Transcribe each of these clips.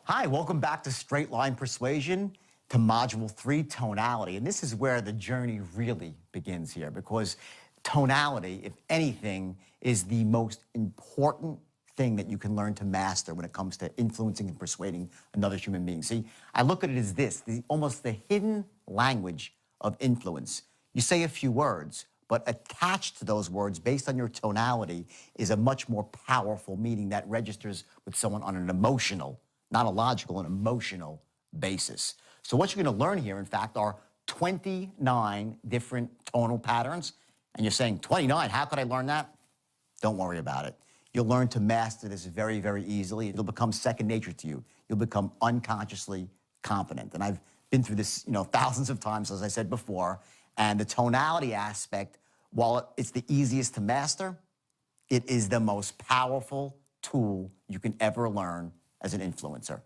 Hi, welcome back to Straight Line Persuasion, to Module 3, Tonality. And this is where the journey really begins here, because tonality, if anything, is the most important thing that you can learn to master when it comes to influencing and persuading another human being. See, I look at it as this, almost the hidden language of influence. You say a few words, but attached to those words, based on your tonality, is a much more powerful meaning that registers with someone on an emotional, not a logical, an emotional basis. So what you're going to learn here, in fact, are 29 different tonal patterns. And you're saying, 29, how could I learn that? Don't worry about it. You'll learn to master this very, very easily. It'll become second nature to you. You'll become unconsciously confident. And I've been through this, thousands of times, as I said before. And the tonality aspect, while it's the easiest to master, it is the most powerful tool you can ever learn as an influencer.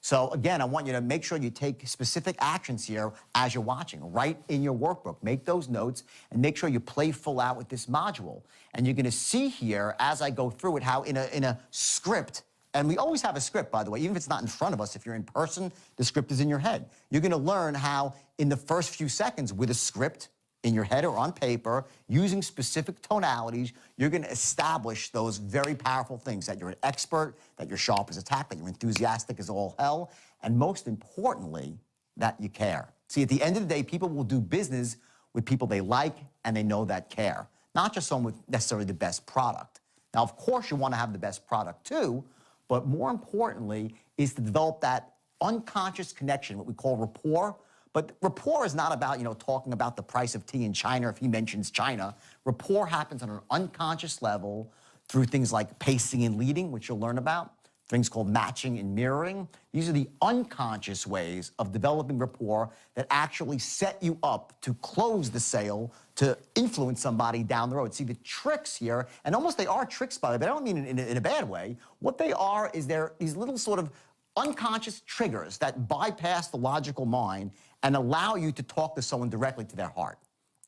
So again, I want you to make sure you take specific actions here as you're watching. Write in your workbook, make those notes, and make sure you play full out with this module. And you're going to see here, as I go through it, how in a script, and we always have a script, by the way, even if it's not in front of us, if you're in person, the script is in your head. You're going to learn how in the first few seconds with a script in your head or on paper, using specific tonalities, you're going to establish those very powerful things, that you're an expert, that you're sharp as a tack, that you're enthusiastic as all hell, and most importantly, that you care. See, at the end of the day, people will do business with people they like and they know that care, not just someone with necessarily the best product. Now, of course, you want to have the best product too, but more importantly is to develop that unconscious connection, what we call rapport. But rapport is not about, talking about the price of tea in China if he mentions China. Rapport happens on an unconscious level through things like pacing and leading, which you'll learn about, things called matching and mirroring. These are the unconscious ways of developing rapport that actually set you up to close the sale, to influence somebody down the road. See, the tricks here, and almost they are tricks, by the way, but I don't mean in a bad way. What they are is they're these little sort of unconscious triggers that bypass the logical mind and allow you to talk to someone directly to their heart.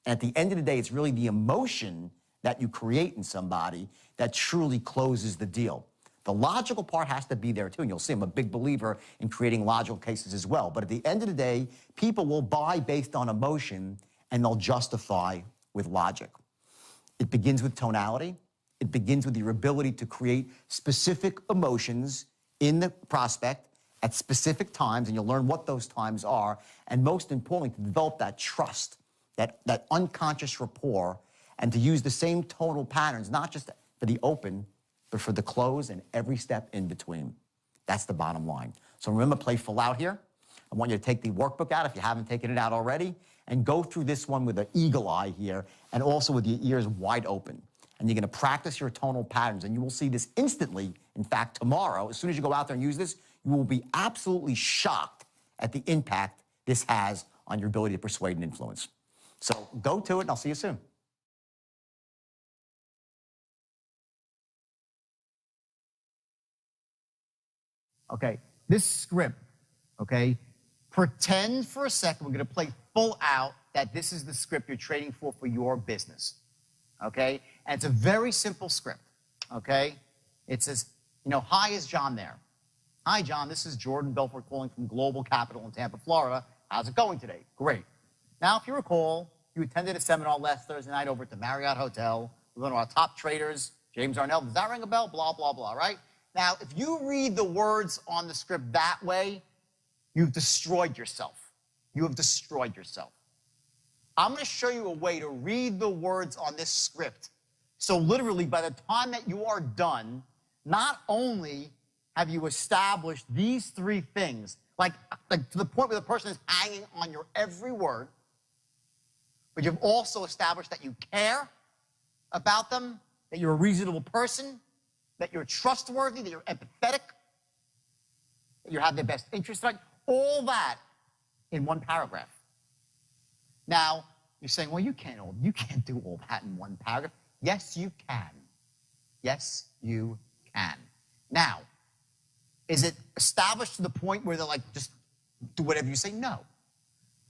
And at the end of the day, it's really the emotion that you create in somebody that truly closes the deal. The logical part has to be there too, and you'll see I'm a big believer in creating logical cases as well. But at the end of the day, people will buy based on emotion and they'll justify with logic. It begins with tonality. It begins with your ability to create specific emotions in the prospect at specific times, and you'll learn what those times are, and most importantly, to develop that trust, that unconscious rapport, and to use the same tonal patterns, not just for the open, but for the close and every step in between. That's the bottom line. So remember, play full out here. I want you to take the workbook out if you haven't taken it out already, and go through this one with an eagle eye here, and also with your ears wide open. And you're going to practice your tonal patterns, and you will see this instantly. In fact, tomorrow, as soon as you go out there and use this, you will be absolutely shocked at the impact this has on your ability to persuade and influence. So go to it, and I'll see you soon. Okay, this script, okay, pretend for a second, we're going to play full out that this is the script you're training for your business. Okay? And it's a very simple script, okay? It says, hi, is John there? Hi, John, this is Jordan Belfort calling from Global Capital in Tampa, Florida. How's it going today? Great. Now, if you recall, you attended a seminar last Thursday night over at the Marriott Hotel with one of our top traders, James Arnell. Does that ring a bell? Blah, blah, blah, right? Now, if you read the words on the script that way, you've destroyed yourself. You have destroyed yourself. I'm going to show you a way to read the words on this script. So literally, by the time that you are done, not only have you established these three things, like to the point where the person is hanging on your every word, but you've also established that you care about them, that you're a reasonable person, that you're trustworthy, that you're empathetic, that you have their best interest in mind, all that in one paragraph. Now, you're saying, well, you can't do all that in one paragraph. Yes, you can. Yes, you can. Now, is it established to the point where they're like, just do whatever you say? No.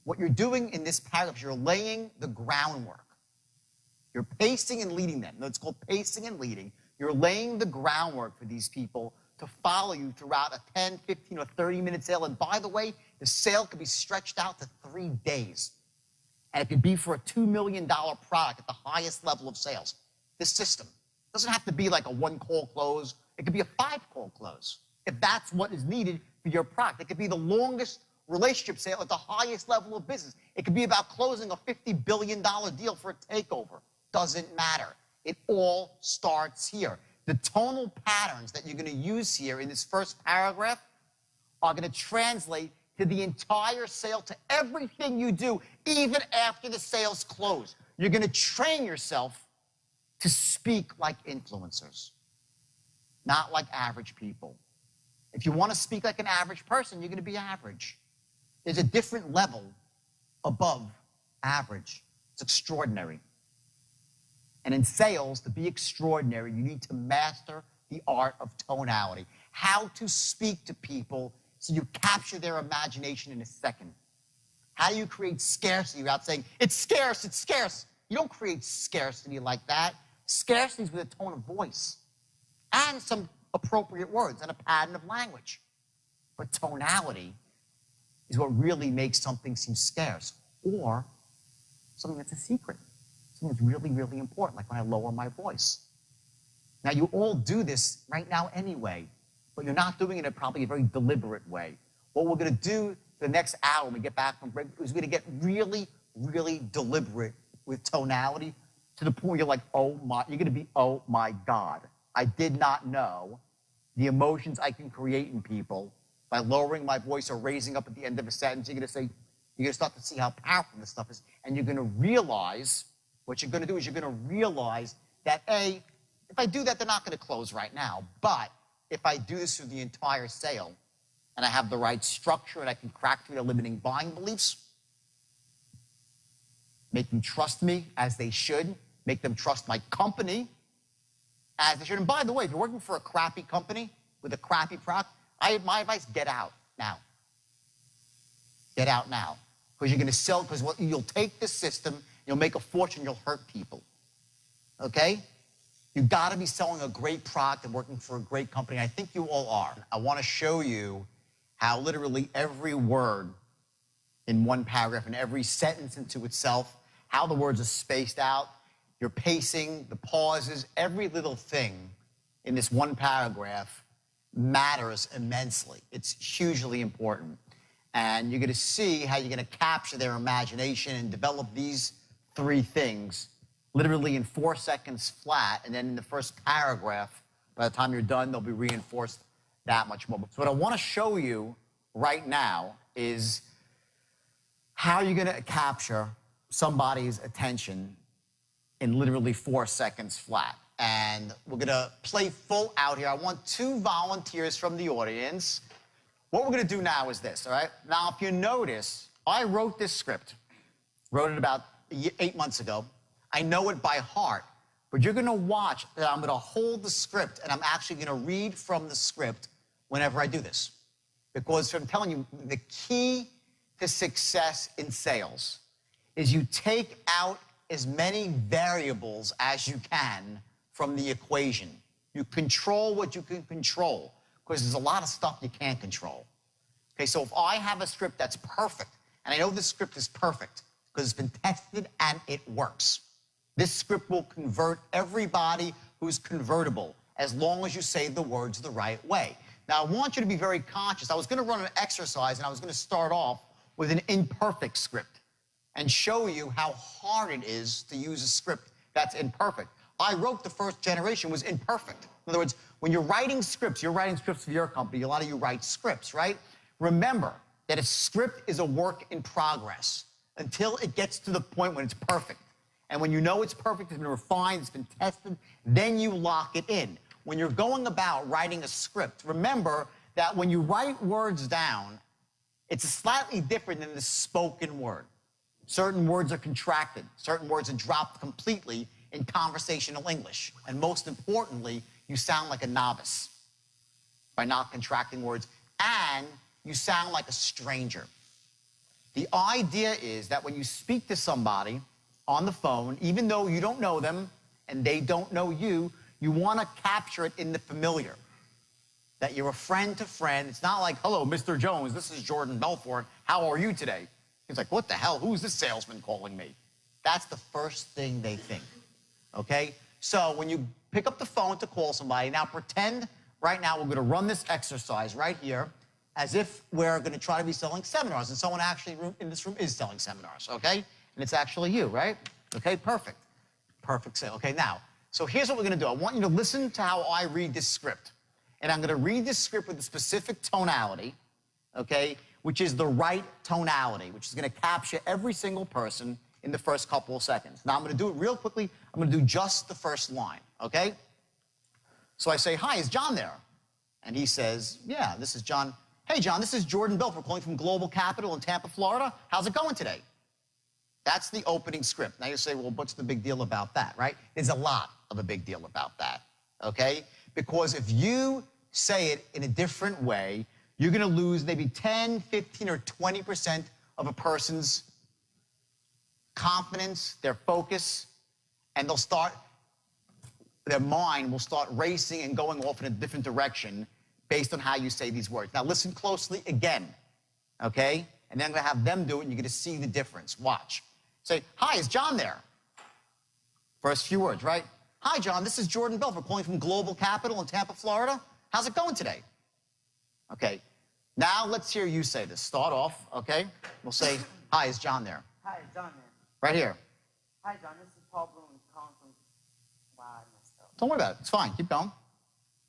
What you're doing in this paragraph is you're laying the groundwork. You're pacing and leading them. It's called pacing and leading. You're laying the groundwork for these people to follow you throughout a 10, 15, or 30-minute sale. And by the way, the sale could be stretched out to 3 days. And it could be for a $2 million product at the highest level of sales. This system doesn't have to be like a 1-call close. It could be a 5-call close if that's what is needed for your product. It could be the longest relationship sale at the highest level of business. It could be about closing a $50 billion deal for a takeover. Doesn't matter. It all starts here. The tonal patterns that you're going to use here in this first paragraph are going to translate to the entire sale, to everything you do, even after the sale's closed. You're going to train yourself to speak like influencers, not like average people. If you want to speak like an average person, you're going to be average. There's a different level above average. It's extraordinary. And in sales, to be extraordinary, you need to master the art of tonality. How to speak to people so you capture their imagination in a second. How do you create scarcity without saying, it's scarce, it's scarce? You don't create scarcity like that. Scarcity is with a tone of voice and some appropriate words and a pattern of language. But tonality is what really makes something seem scarce, or something that's a secret. Something that's really, really important, like when I lower my voice. Now, you all do this right now anyway, but you're not doing it in probably a very deliberate way. What we're going to do for the next hour when we get back from break is we're going to get really, really deliberate with tonality to the point where you're like, oh my, you're going to be, oh my God. I did not know the emotions I can create in people by lowering my voice or raising up at the end of a sentence. You're going to say, you're going to start to see how powerful this stuff is, and you're going to realize, what you're going to do is you're going to realize that, A, if I do that, they're not going to close right now. But if I do this through the entire sale, and I have the right structure, and I can crack through their limiting buying beliefs, make them trust me as they should, make them trust my company as they should. And by the way, if you're working for a crappy company with a crappy product, my advice, get out now. Get out now. Because you're going to sell, because you'll take this system, you'll make a fortune, you'll hurt people. Okay? You've got to be selling a great product and working for a great company. I think you all are. I want to show you how literally every word in one paragraph and every sentence into itself, how the words are spaced out, your pacing, the pauses, every little thing in this one paragraph matters immensely. It's hugely important. And you're going to see how you're going to capture their imagination and develop these 3 things literally in 4 seconds flat. And then in the first paragraph, by the time you're done, they'll be reinforced that much more. So what I want to show you right now is how you're going to capture somebody's attention in literally 4 seconds flat. And we're going to play full out here. I want 2 volunteers from the audience. What we're going to do now is this, all right? Now, if you notice, I wrote this script. Wrote it about 8 months ago. I know it by heart. But you're going to watch that I'm going to hold the script, and I'm actually going to read from the script whenever I do this. Because I'm telling you, the key to success in sales is you take out as many variables as you can from the equation. You control what you can control, because there's a lot of stuff you can't control. Okay, so if I have a script that's perfect, and I know this script is perfect because it's been tested and it works, this script will convert everybody who's convertible as long as you say the words the right way. Now, I want you to be very conscious. I was going to run an exercise, and I was going to start off with an imperfect script and show you how hard it is to use a script that's imperfect. I wrote the first generation was imperfect. In other words, when you're writing scripts, you're writing scripts for your company. A lot of you write scripts, right? Remember that a script is a work in progress until it gets to the point when it's perfect. And when you know it's perfect, it's been refined, it's been tested, then you lock it in. When you're going about writing a script, remember that when you write words down, it's slightly different than the spoken word. Certain words are contracted. Certain words are dropped completely in conversational English. And most importantly, you sound like a novice by not contracting words, and you sound like a stranger. The idea is that when you speak to somebody on the phone, even though you don't know them and they don't know you, you want to capture it in the familiar. that you're a friend to friend. It's not like, hello, Mr. Jones, this is Jordan Belfort. How are you today? He's like, what the hell? Who's this salesman calling me? That's the first thing they think, okay? So when you pick up the phone to call somebody, now pretend right now we're going to run this exercise right here as if we're going to try to be selling seminars, and someone actually in this room is selling seminars, okay? And it's actually you, right? Okay, perfect. Perfect sale. Okay, now, so here's what we're going to do. I want you to listen to how I read this script. And I'm going to read this script with a specific tonality, okay, which is the right tonality, which is going to capture every single person in the first couple of seconds. Now, I'm going to do it real quickly. I'm going to do just the first line, okay? So I say, hi, is John there? And he says, yeah, this is John. Hey, John, this is Jordan Belfort calling from Global Capital in Tampa, Florida. How's it going today? That's the opening script. Now you say, well, what's the big deal about that, right? There's a lot of a big deal about that, okay? Because if you say it in a different way, you're going to lose maybe 10, 15, or 20% of a person's confidence, their focus, and their mind will start racing and going off in a different direction based on how you say these words. Now listen closely again, okay? And then I'm going to have them do it, and you're going to see the difference. Watch. Say, hi, is John there? First few words, right? Hi, John, this is Jordan Belfort calling from Global Capital in Tampa, Florida. How's it going today? Okay, now let's hear you say this. Start off, okay? We'll say, hi, is John there? Hi, it's John there. Right here. Hi, John, this is Paul Bloom calling from, wow, I messed up. Don't worry about it. It's fine. Keep going.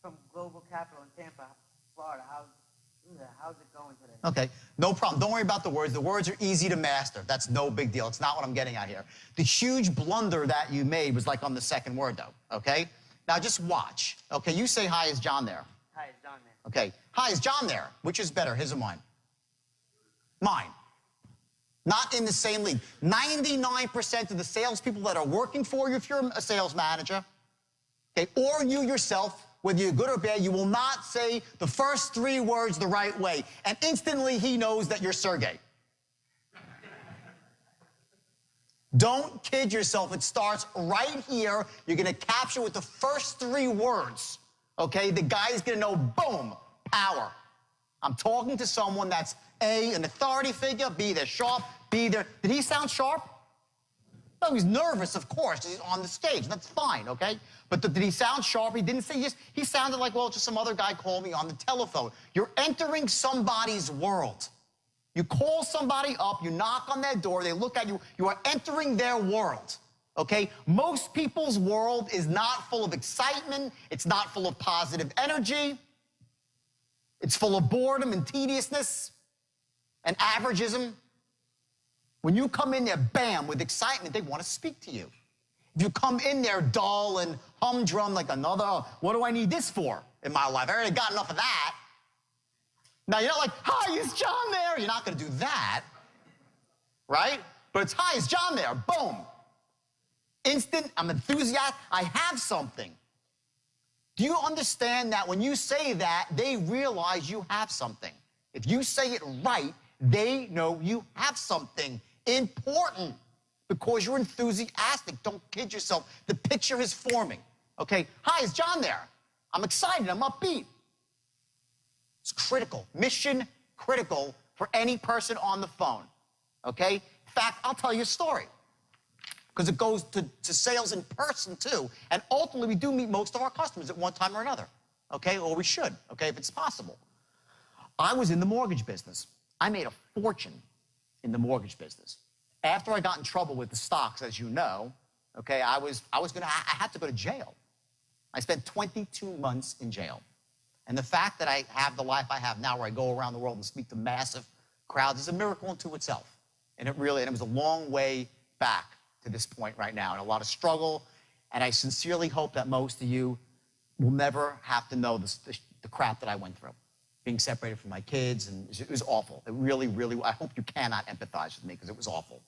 From Global Capital in Tampa, Florida. How's it going today? Okay, no problem. Don't worry about the words. The words are easy to master. That's no big deal. It's not what I'm getting at here. The huge blunder that you made was like on the second word, though, okay? Now just watch. Okay, you say, hi, is John there? Hi, it's John there. Okay, hi, is John there? Which is better, his or mine? Mine. Not in the same league. 99% of the salespeople that are working for you, if you're a sales manager, okay, or you yourself, whether you're good or bad, you will not say the first three words the right way. And instantly he knows that you're Sergey. Don't kid yourself. It starts right here. You're going to capture with the first three words, okay? The guy's going to know, boom, power. I'm talking to someone that's A, an authority figure, B, they're sharp, B, did he sound sharp? No, he's nervous, of course. He's on the stage. That's fine, okay? But did he sound sharp? He didn't say, he sounded like, well, just some other guy called me on the telephone. You're entering somebody's world. You call somebody up, you knock on their door, they look at you, you are entering their world, okay? Most people's world is not full of excitement. It's not full of positive energy. It's full of boredom and tediousness and averageism. When you come in there, bam, with excitement, they want to speak to you. If you come in there dull and humdrum like another, what do I need this for in my life? I already got enough of that. Now, you're not like, hi, is John there? You're not going to do that, right? But it's, hi, is John there? Boom. Instant, I'm enthusiastic, I have something. Do you understand that when you say that, they realize you have something? If you say it right, they know you have something important because you're enthusiastic. Don't kid yourself. The picture is forming, okay? Hi, is John there? I'm excited, I'm upbeat. It's critical, mission critical for any person on the phone, okay? In fact, I'll tell you a story because it goes to sales in person too. And ultimately, we do meet most of our customers at one time or another, okay? Or we should, okay, if it's possible. I was in the mortgage business. I made a fortune in the mortgage business. After I got in trouble with the stocks, as you know, okay, I had to go to jail. I spent 22 months in jail. And the fact that I have the life I have now where I go around the world and speak to massive crowds is a miracle unto itself. And it was a long way back to this point right now and a lot of struggle. And I sincerely hope that most of you will never have to know the crap that I went through. Being separated from my kids, and it was awful. It really, really, I hope you cannot empathize with me because it was awful,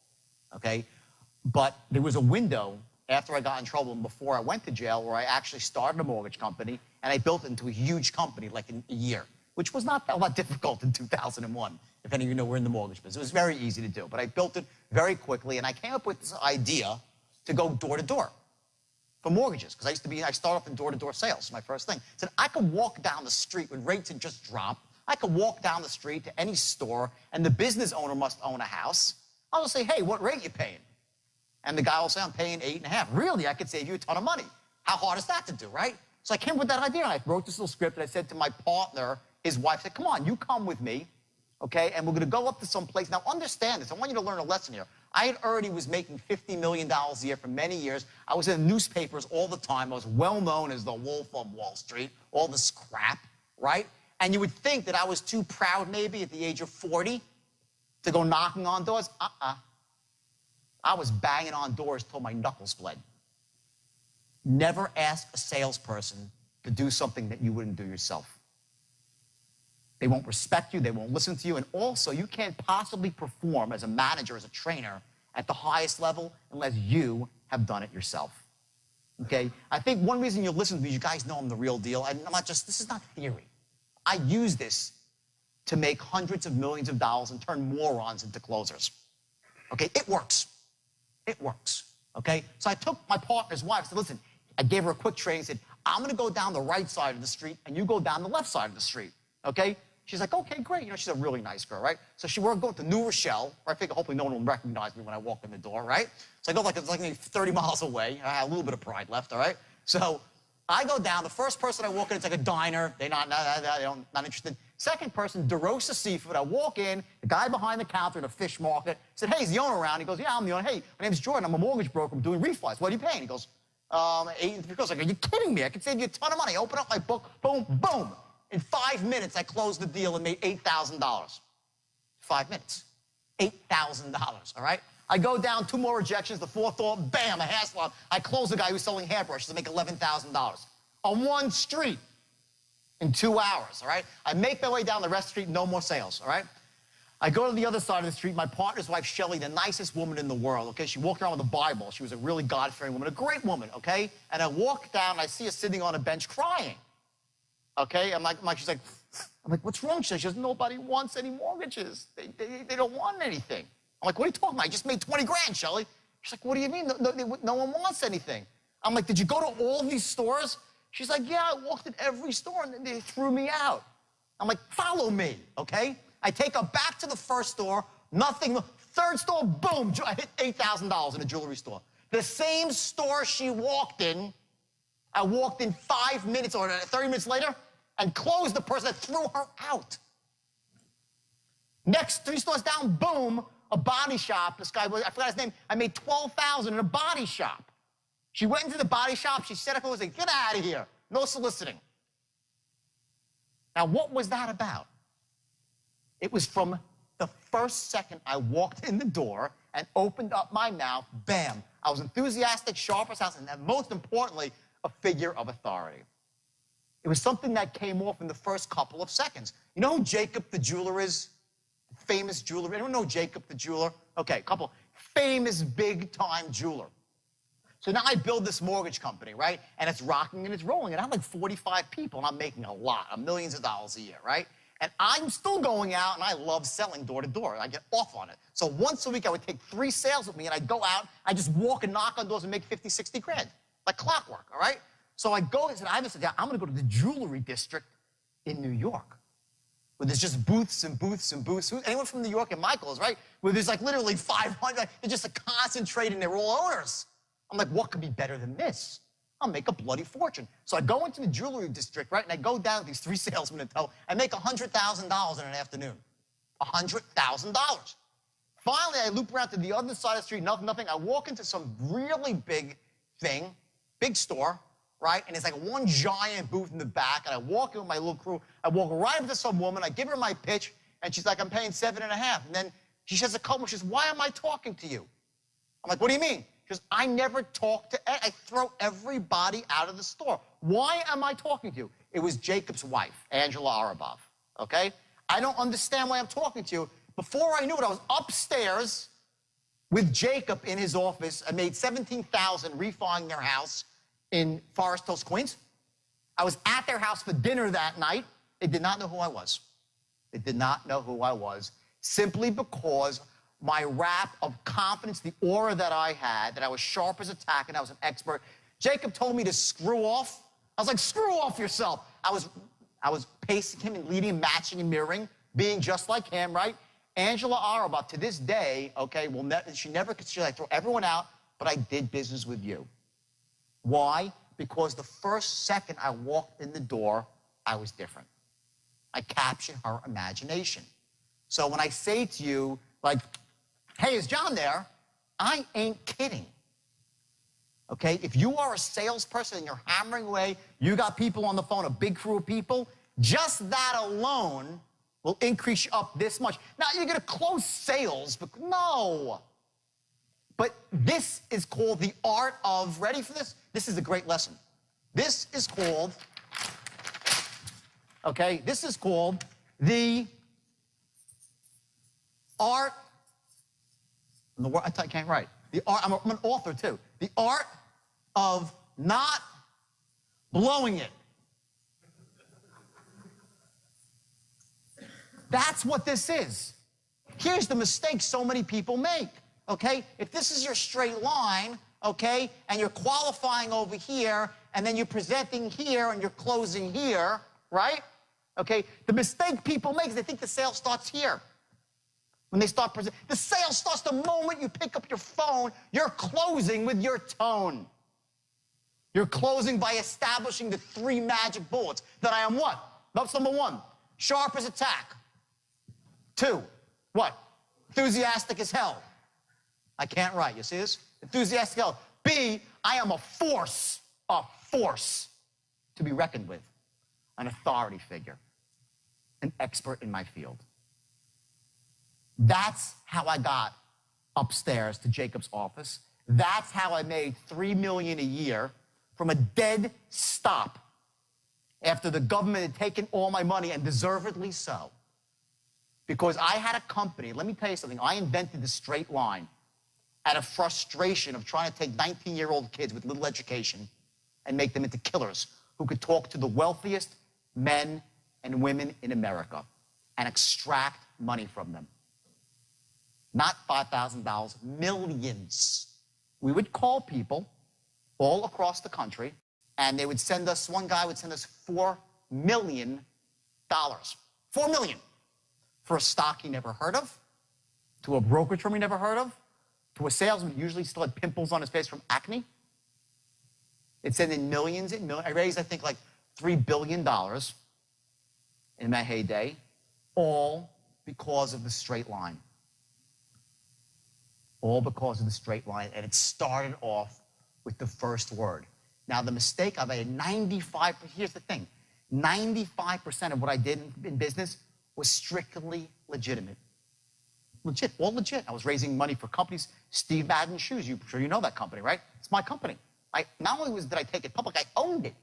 okay? But there was a window after I got in trouble and before I went to jail where I actually started a mortgage company and I built it into a huge company like in a year, which was not that difficult in 2001. If any of you know, we're in the mortgage business. It was very easy to do, but I built it very quickly and I came up with this idea to go door to door. for mortgages, because I started off in door-to-door sales, my first thing. I said, I could walk down the street when rates had just dropped. I could walk down the street to any store, and the business owner must own a house. I'll just say, hey, what rate you paying? And the guy will say, I'm paying 8.5. Really? I could save you a ton of money. How hard is that to do, right? So I came up with that idea, and I wrote this little script, and I said to my partner, his wife, I said, come on, you come with me, okay, and we're going to go up to some place. Now, understand this. I want you to learn a lesson here. I already was making $50 million a year for many years. I was in the newspapers all the time. I was well known as the Wolf of Wall Street, all this crap, right? And you would think that I was too proud, maybe, at the age of 40 to go knocking on doors. I was banging on doors till my knuckles bled. Never ask a salesperson to do something that you wouldn't do yourself. They won't respect you, they won't listen to you, and also you can't possibly perform as a manager, as a trainer, at the highest level unless you have done it yourself, okay? I think one reason you listen to me, you guys know I'm the real deal, and I'm not just, this is not theory. I use this to make hundreds of millions of dollars and turn morons into closers, okay? It works. It works, okay? So I took my partner's wife, I said, listen, I gave her a quick training, said, I'm gonna go down the right side of the street and you go down the left side of the street, okay? She's like, okay, great. You know, she's a really nice girl, right? So we're going to New Rochelle, where I figure hopefully no one will recognize me when I walk in the door, right? So I go it's like maybe 30 miles away. I have a little bit of pride left, all right? So I go down. The first person I walk in, it's like a not interested. Second person, DeRosa Seafood. I walk in, the guy behind the counter in a fish market said, hey, is the owner around? He goes, yeah, I'm the owner. Hey, my name's Jordan. I'm a mortgage broker. I'm doing refis. What are you paying? He goes, he goes, like, are you kidding me? I could save you a ton of money. I open up my book, boom, boom. In 5 minutes, I closed the deal and made $8,000. 5 minutes. $8,000, all right? I go down 2 more rejections. The fourth door, bam, a hair salon. I close the guy who's selling hairbrushes to make $11,000 on one street in 2 hours, all right? I make my way down the rest of the street, no more sales, all right? I go to the other side of the street. My partner's wife, Shelly, the nicest woman in the world, okay? She walked around with a Bible. She was a really God-fearing woman, a great woman, okay? And I walk down, and I see her sitting on a bench crying. Okay, she's like, what's wrong? She says, nobody wants any mortgages. They don't want anything. I'm like, what are you talking about? I just made 20 grand, Shelly. She's like, what do you mean? No one wants anything. I'm like, did you go to all these stores? She's like, yeah, I walked in every store and they threw me out. I'm like, follow me, okay? I take her back to the first store, nothing. Third store, boom, I hit $8,000 in a jewelry store. The same store she walked in, I walked in 5 minutes or 30 minutes later and closed the person that threw her out. Next, 3 stores down, boom, a body shop. This guy, I forgot his name. I made $12,000 in a body shop. She went into the body shop. She set up and was like, get out of here. No soliciting. Now, what was that about? It was from the first second I walked in the door and opened up my mouth, bam. I was enthusiastic, sharp as house, and most importantly, a figure of authority. It was something that came off in the first couple of seconds. You know who Jacob the jeweler is? Famous jeweler. Anyone know Jacob the jeweler? Okay, couple. Famous big-time jeweler. So now I build this mortgage company, right? And it's rocking and it's rolling. And I'm like 45 people, and I'm making a lot, millions of dollars a year, right? And I'm still going out, and I love selling door to door. I get off on it. So once a week, I would take 3 sales with me, and I'd go out, I'd just walk and knock on doors and make 50, 60 grand. Like clockwork, all right? So I go and said, I'm going to go to the jewelry district in New York, where there's just booths and booths and booths. Anyone from New York and Michael's, right? Where there's like literally 500, they're just concentrating, they're all owners. I'm like, what could be better than this? I'll make a bloody fortune. So I go into the jewelry district, right? And I go down with these 3 salesmen in tow. I make $100,000 in an afternoon. $100,000. Finally, I loop around to the other side of the street, nothing. I walk into some really big thing, big store, right? And it's like one giant booth in the back, and I walk in with my little crew. I walk right up to some woman. I give her my pitch, and she's like, I'm paying 7.5. And then she says a couple, she says, why am I talking to you? I'm like, what do you mean? She goes, I never talk to, I throw everybody out of the store. Why am I talking to you? It was Jacob's wife, Angela Arabov, okay? I don't understand why I'm talking to you. Before I knew it, I was upstairs with Jacob in his office. I made $17,000 refining their house in Forest Hills, Queens. I was at their house for dinner that night. They did not know who I was. They did not know who I was, simply because my rap of confidence, the aura that I had, that I was sharp as a tack and I was an expert, Jacob told me to screw off. I was like, screw off yourself. I was pacing him and leading him, matching and mirroring, being just like him, right? Angela Arabot, to this day, okay, she never considered I throw everyone out, but I did business with you. Why? Because the first second I walked in the door, I was different. I captured her imagination. So when I say to you, like, hey, is John there? I ain't kidding. Okay? If you are a salesperson and you're hammering away, you got people on the phone, a big crew of people, just that alone will increase you up this much. Now, you're going to close sales, but no. But this is called the art of, ready for this? This is a great lesson. This is called, okay, this is called the art, I can't write. The art, I'm an author too. The art of not blowing it. That's what this is. Here's the mistake so many people make, okay? If this is your straight line, okay, and you're qualifying over here, and then you're presenting here, and you're closing here, right? Okay, the mistake people make is they think the sale starts here. When they start presenting, the sale starts the moment you pick up your phone. You're closing with your tone. You're closing by establishing the 3 magic bullets. That I am what? That's number 1, sharp as a tack. 2, what? Enthusiastic as hell. I can't write, you see this? Enthusiastic as hell. B, I am a force to be reckoned with. An authority figure, an expert in my field. That's how I got upstairs to Jacob's office. That's how I made $3 million a year from a dead stop after the government had taken all my money, and deservedly so. Because I had a company, let me tell you something, I invented the straight line out of frustration of trying to take 19-year-old kids with little education and make them into killers who could talk to the wealthiest men and women in America and extract money from them. Not $5,000, millions. We would call people all across the country, and they would send us, one guy would send us $4 million. $4 million. For a stock he never heard of, to a brokerage firm he never heard of, to a salesman who usually still had pimples on his face from acne. It sent in millions and millions. I raised, I think, like $3 billion in my heyday, all because of the straight line. All because of the straight line, and it started off with the first word. Now, the mistake I made, here's the thing, 95% of what I did in business was strictly legitimate. Legit, all legit. I was raising money for companies. Steve Madden Shoes, I'm sure you know that company, right? It's my company. Not only did I take it public, I owned it.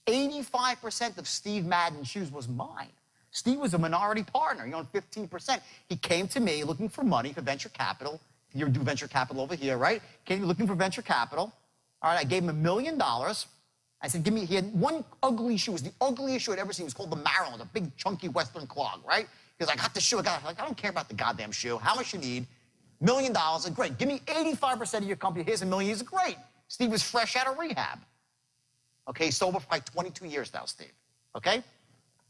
85% of Steve Madden Shoes was mine. Steve was a minority partner. He owned 15%. He came to me looking for money for venture capital. You do venture capital over here, right? Came looking for venture capital. All right, I gave him $1 million. I said, he had one ugly shoe. It was the ugliest shoe I'd ever seen. It was called the Maryland, a big, chunky Western clog, right? He goes, I got the shoe. I don't care about the goddamn shoe. How much you need? $1 million. I said, great. Give me 85% of your company. Here's $1 million. He said, great. Steve was fresh out of rehab. Okay, sober for like 22 years now, Steve. Okay?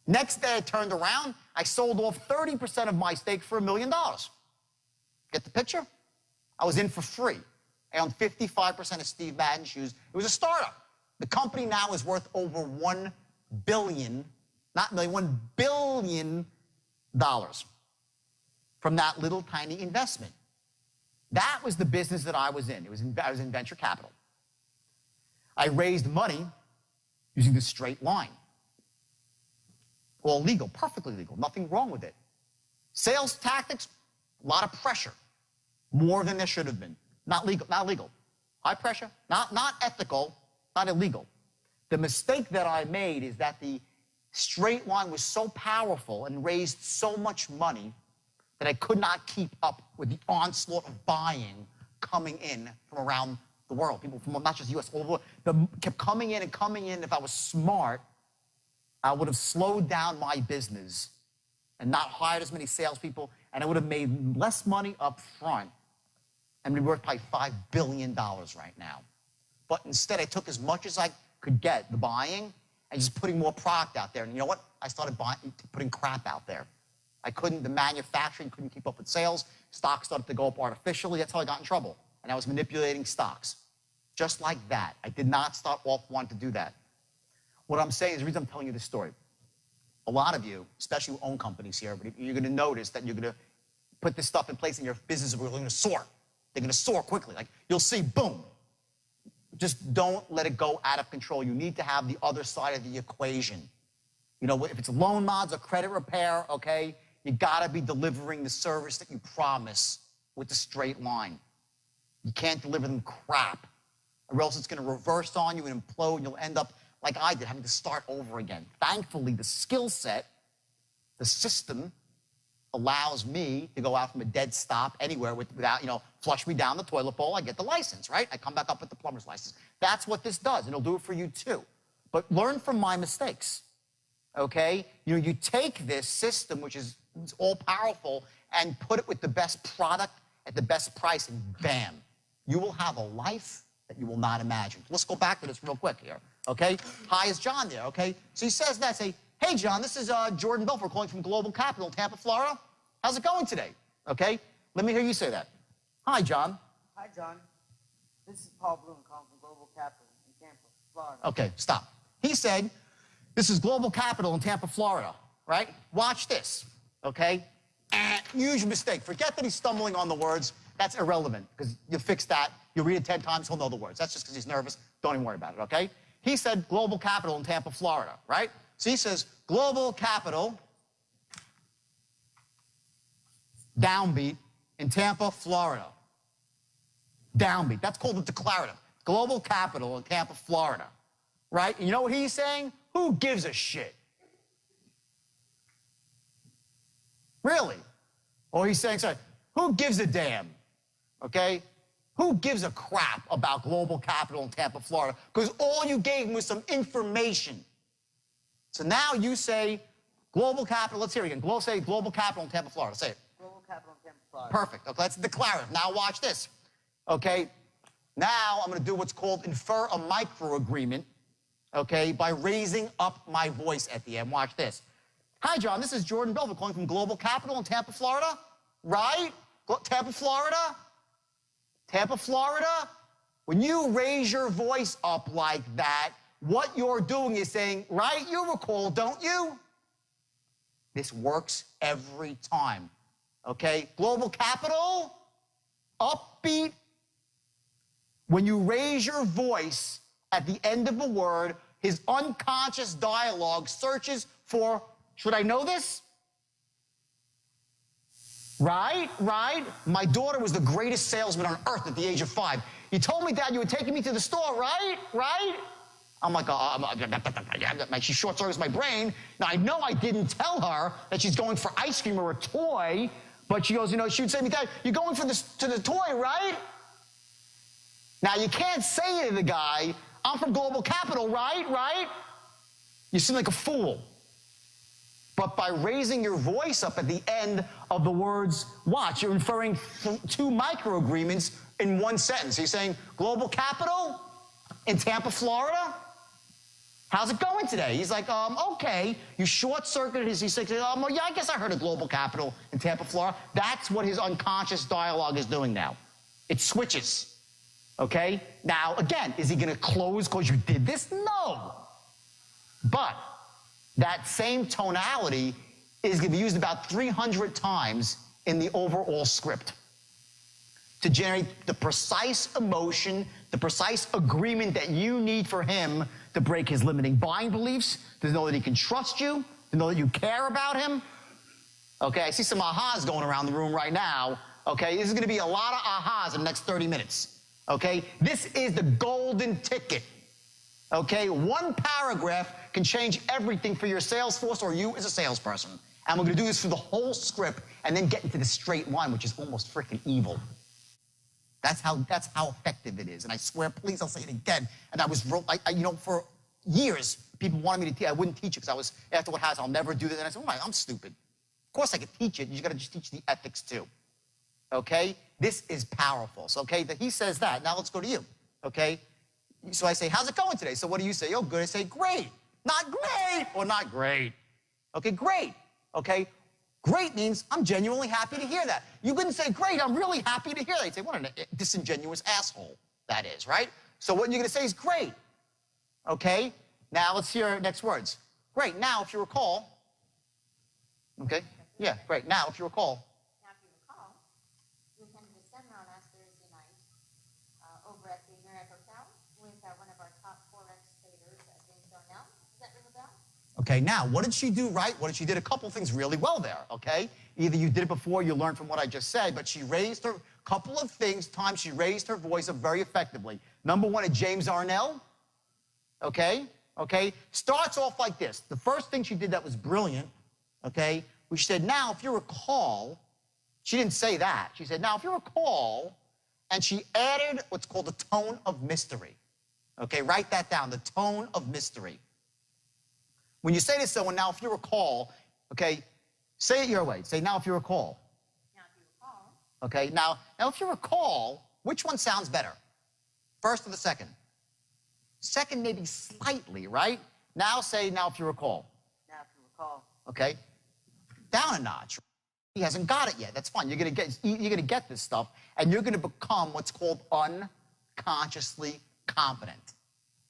Next day, I turned around. I sold off 30% of my stake for $1 million. Get the picture? I was in for free. I owned 55% of Steve Madden Shoes. It was a startup. The company now is worth over $1 billion, not million, $1 billion from that little tiny investment. That was the business that I was in. I was in venture capital. I raised money using the straight line. All legal, perfectly legal, nothing wrong with it. Sales tactics, a lot of pressure, more than there should have been. Not legal, not legal. High pressure, not ethical, not illegal. The mistake that I made is that the straight line was so powerful and raised so much money that I could not keep up with the onslaught of buying coming in from around the world. People from not just U.S., all over the world, kept coming in and coming in. If I was smart, I would have slowed down my business and not hired as many salespeople, and I would have made less money up front and be worth probably $5 billion right now. but instead I took as much as I could get, the buying, and just putting more product out there. And you know what? I started putting crap out there. The manufacturing couldn't keep up with sales. Stocks started to go up artificially. That's how I got in trouble. And I was manipulating stocks. Just like that. I did not start off wanting to do that. What I'm saying is, the reason I'm telling you this story, a lot of you, especially who own companies here, you're going to notice that you're going to put this stuff in place and your business is going to soar. They're going to soar quickly. Like, you'll see, boom. Just don't let it go out of control. You need to have the other side of the equation. You know, if it's loan mods or credit repair, okay, you got to be delivering the service that you promise with a straight line. You can't deliver them crap, or else it's going to reverse on you and implode, and you'll end up like I did, having to start over again. Thankfully, the skill set, the system, allows me to go out from a dead stop anywhere without, flush me down the toilet bowl. I get the license, right? I come back up with the plumber's license. That's what this does, and it'll do it for you too. But learn from my mistakes, okay? You take this system, which is all-powerful, and put it with the best product at the best price, and bam, you will have a life that you will not imagine. Let's go back to this real quick here, okay? Hi, is John there, okay? So he says that, say, hey, John, this is Jordan Belfort calling from Global Capital, Tampa, Florida. How's it going today? Okay? Let me hear you say that. Hi, John. Hi, John. This is Paul Bloom calling from Global Capital in Tampa, Florida. Okay, stop. He said, this is Global Capital in Tampa, Florida, right? Watch this, okay? Huge mistake. Forget that he's stumbling on the words. That's irrelevant, because you fix that. You read it 10 times, he'll know the words. That's just because he's nervous. Don't even worry about it, okay? He said Global Capital in Tampa, Florida, right? So he says Global Capital, downbeat, in Tampa, Florida. Downbeat. That's called a declarative. Global Capital in Tampa, Florida, right? And you know what he's saying? Who gives a shit? Really? Or he's saying, sorry, who gives a damn? Okay? Who gives a crap about Global Capital in Tampa, Florida? Because all you gave him was some information. So now you say Global Capital. Let's hear it again. Say Global Capital in Tampa, Florida. Say it. Global Capital in Tampa, Florida. Perfect. Okay, that's declarative. Now watch this. Okay? Now I'm going to do what's called infer a micro-agreement, okay, by raising up my voice at the end. Watch this. Hi, John. This is Jordan Belfort calling from Global Capital in Tampa, Florida. Right? Tampa, Florida? Tampa, Florida? When you raise your voice up like that, what you're doing is saying, right, you recall, don't you? This works every time, okay? Global Capital, upbeat. When you raise your voice at the end of a word, his unconscious dialogue searches for, should I know this? Right? My daughter was the greatest salesman on earth at the age of 5. You told me, Dad, you were taking me to the store, right? I'm like, she short-circuits my brain. Now, I know I didn't tell her that she's going for ice cream or a toy, but she goes, she would say to me, Dad, you're going to the toy, right? Now, you can't say to the guy, I'm from Global Capital, right? You seem like a fool. But by raising your voice up at the end of the words, watch, you're inferring 2 micro-agreements in one sentence. You're saying, Global Capital in Tampa, Florida? How's it going today? He's like, okay. You short-circuited his, he's like, yeah, I guess I heard of Global Capital in Tampa, Florida. That's what his unconscious dialogue is doing now. It switches, okay? Now, again, is he going to close because you did this? No. But that same tonality is going to be used about 300 times in the overall script to generate the precise emotion, the precise agreement that you need for him to break his limiting buying beliefs, to know that he can trust you, to know that you care about him. Okay, I see some ahas going around the room right now. Okay, this is going to be a lot of ahas in the next 30 minutes. Okay, this is the golden ticket. Okay, one paragraph can change everything for your sales force or you as a salesperson. And we're going to do this through the whole script and then get into the straight line, which is almost freaking evil. That's how effective it is. And I swear, please, I'll say it again. And I was, for years, people wanted me to teach. I wouldn't teach it because I was, after what happens, I'll never do that. And I said, I'm stupid. Of course I could teach it. You got to just teach the ethics too. Okay? This is powerful. So, okay, he says that. Now let's go to you. Okay? So I say, how's it going today? So what do you say? Oh, good. I say, great. Not great or not great. Okay, great. Okay, great means I'm genuinely happy to hear that. You couldn't say, great, I'm really happy to hear that. You'd say, what a disingenuous asshole that is, right? So what you're going to say is great. Okay, now let's hear next words. Great, now if you recall, okay, yeah, great. Now if you recall. Now, if you recall, we attended a seminar last Thursday night over at the Marriott Hotel with one of our top Forex traders, James Darnell. Does that ring a bell? Okay, now, what did she do right? What did she did a couple things really well there, okay? Either you did it before, you learned from what I just said, but she raised her, couple of things, she raised her voice up very effectively. Number one, at James Arnell, okay? Starts off like this. The first thing she did that was brilliant, okay, she said, now, if you recall, she didn't say that. She said, now, if you recall, and she added what's called the tone of mystery. Okay, write that down, the tone of mystery. When you say to someone, now, if you recall, okay, say it your way. Say, now, if you recall. Now, if you recall. Okay, now, if you recall, which one sounds better? First or the second? Second, maybe slightly, right? Now, say, now, if you recall. Now, if you recall. Okay, down a notch. He hasn't got it yet. That's fine. You're gonna get this stuff, and you're gonna become what's called unconsciously competent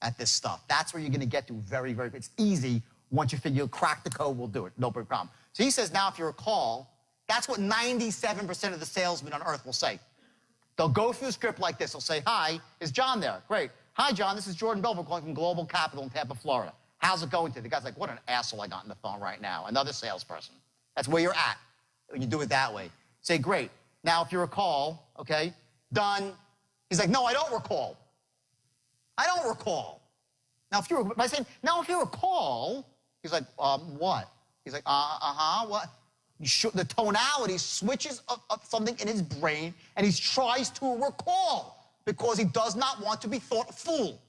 at this stuff. That's where you're gonna get to very, very. It's easy once you figure you'll crack the code. We'll do it. No big problem. So he says, now if you recall, that's what 97% of the salesmen on earth will say. They'll go through the script like this. They'll say, hi, is John there? Great. Hi, John. This is Jordan Belfort calling from Global Capital in Tampa, Florida. How's it going today? The guy's like, what an asshole I got on the phone right now. Another salesperson. That's where you're at when you do it that way. Say, great. Now, if you recall, okay, done. He's like, no, I don't recall. I don't recall. Now, if you by saying, now, if you recall, he's like, what? He's like, what? The tonality switches up something in his brain, and he tries to recall because he does not want to be thought a fool.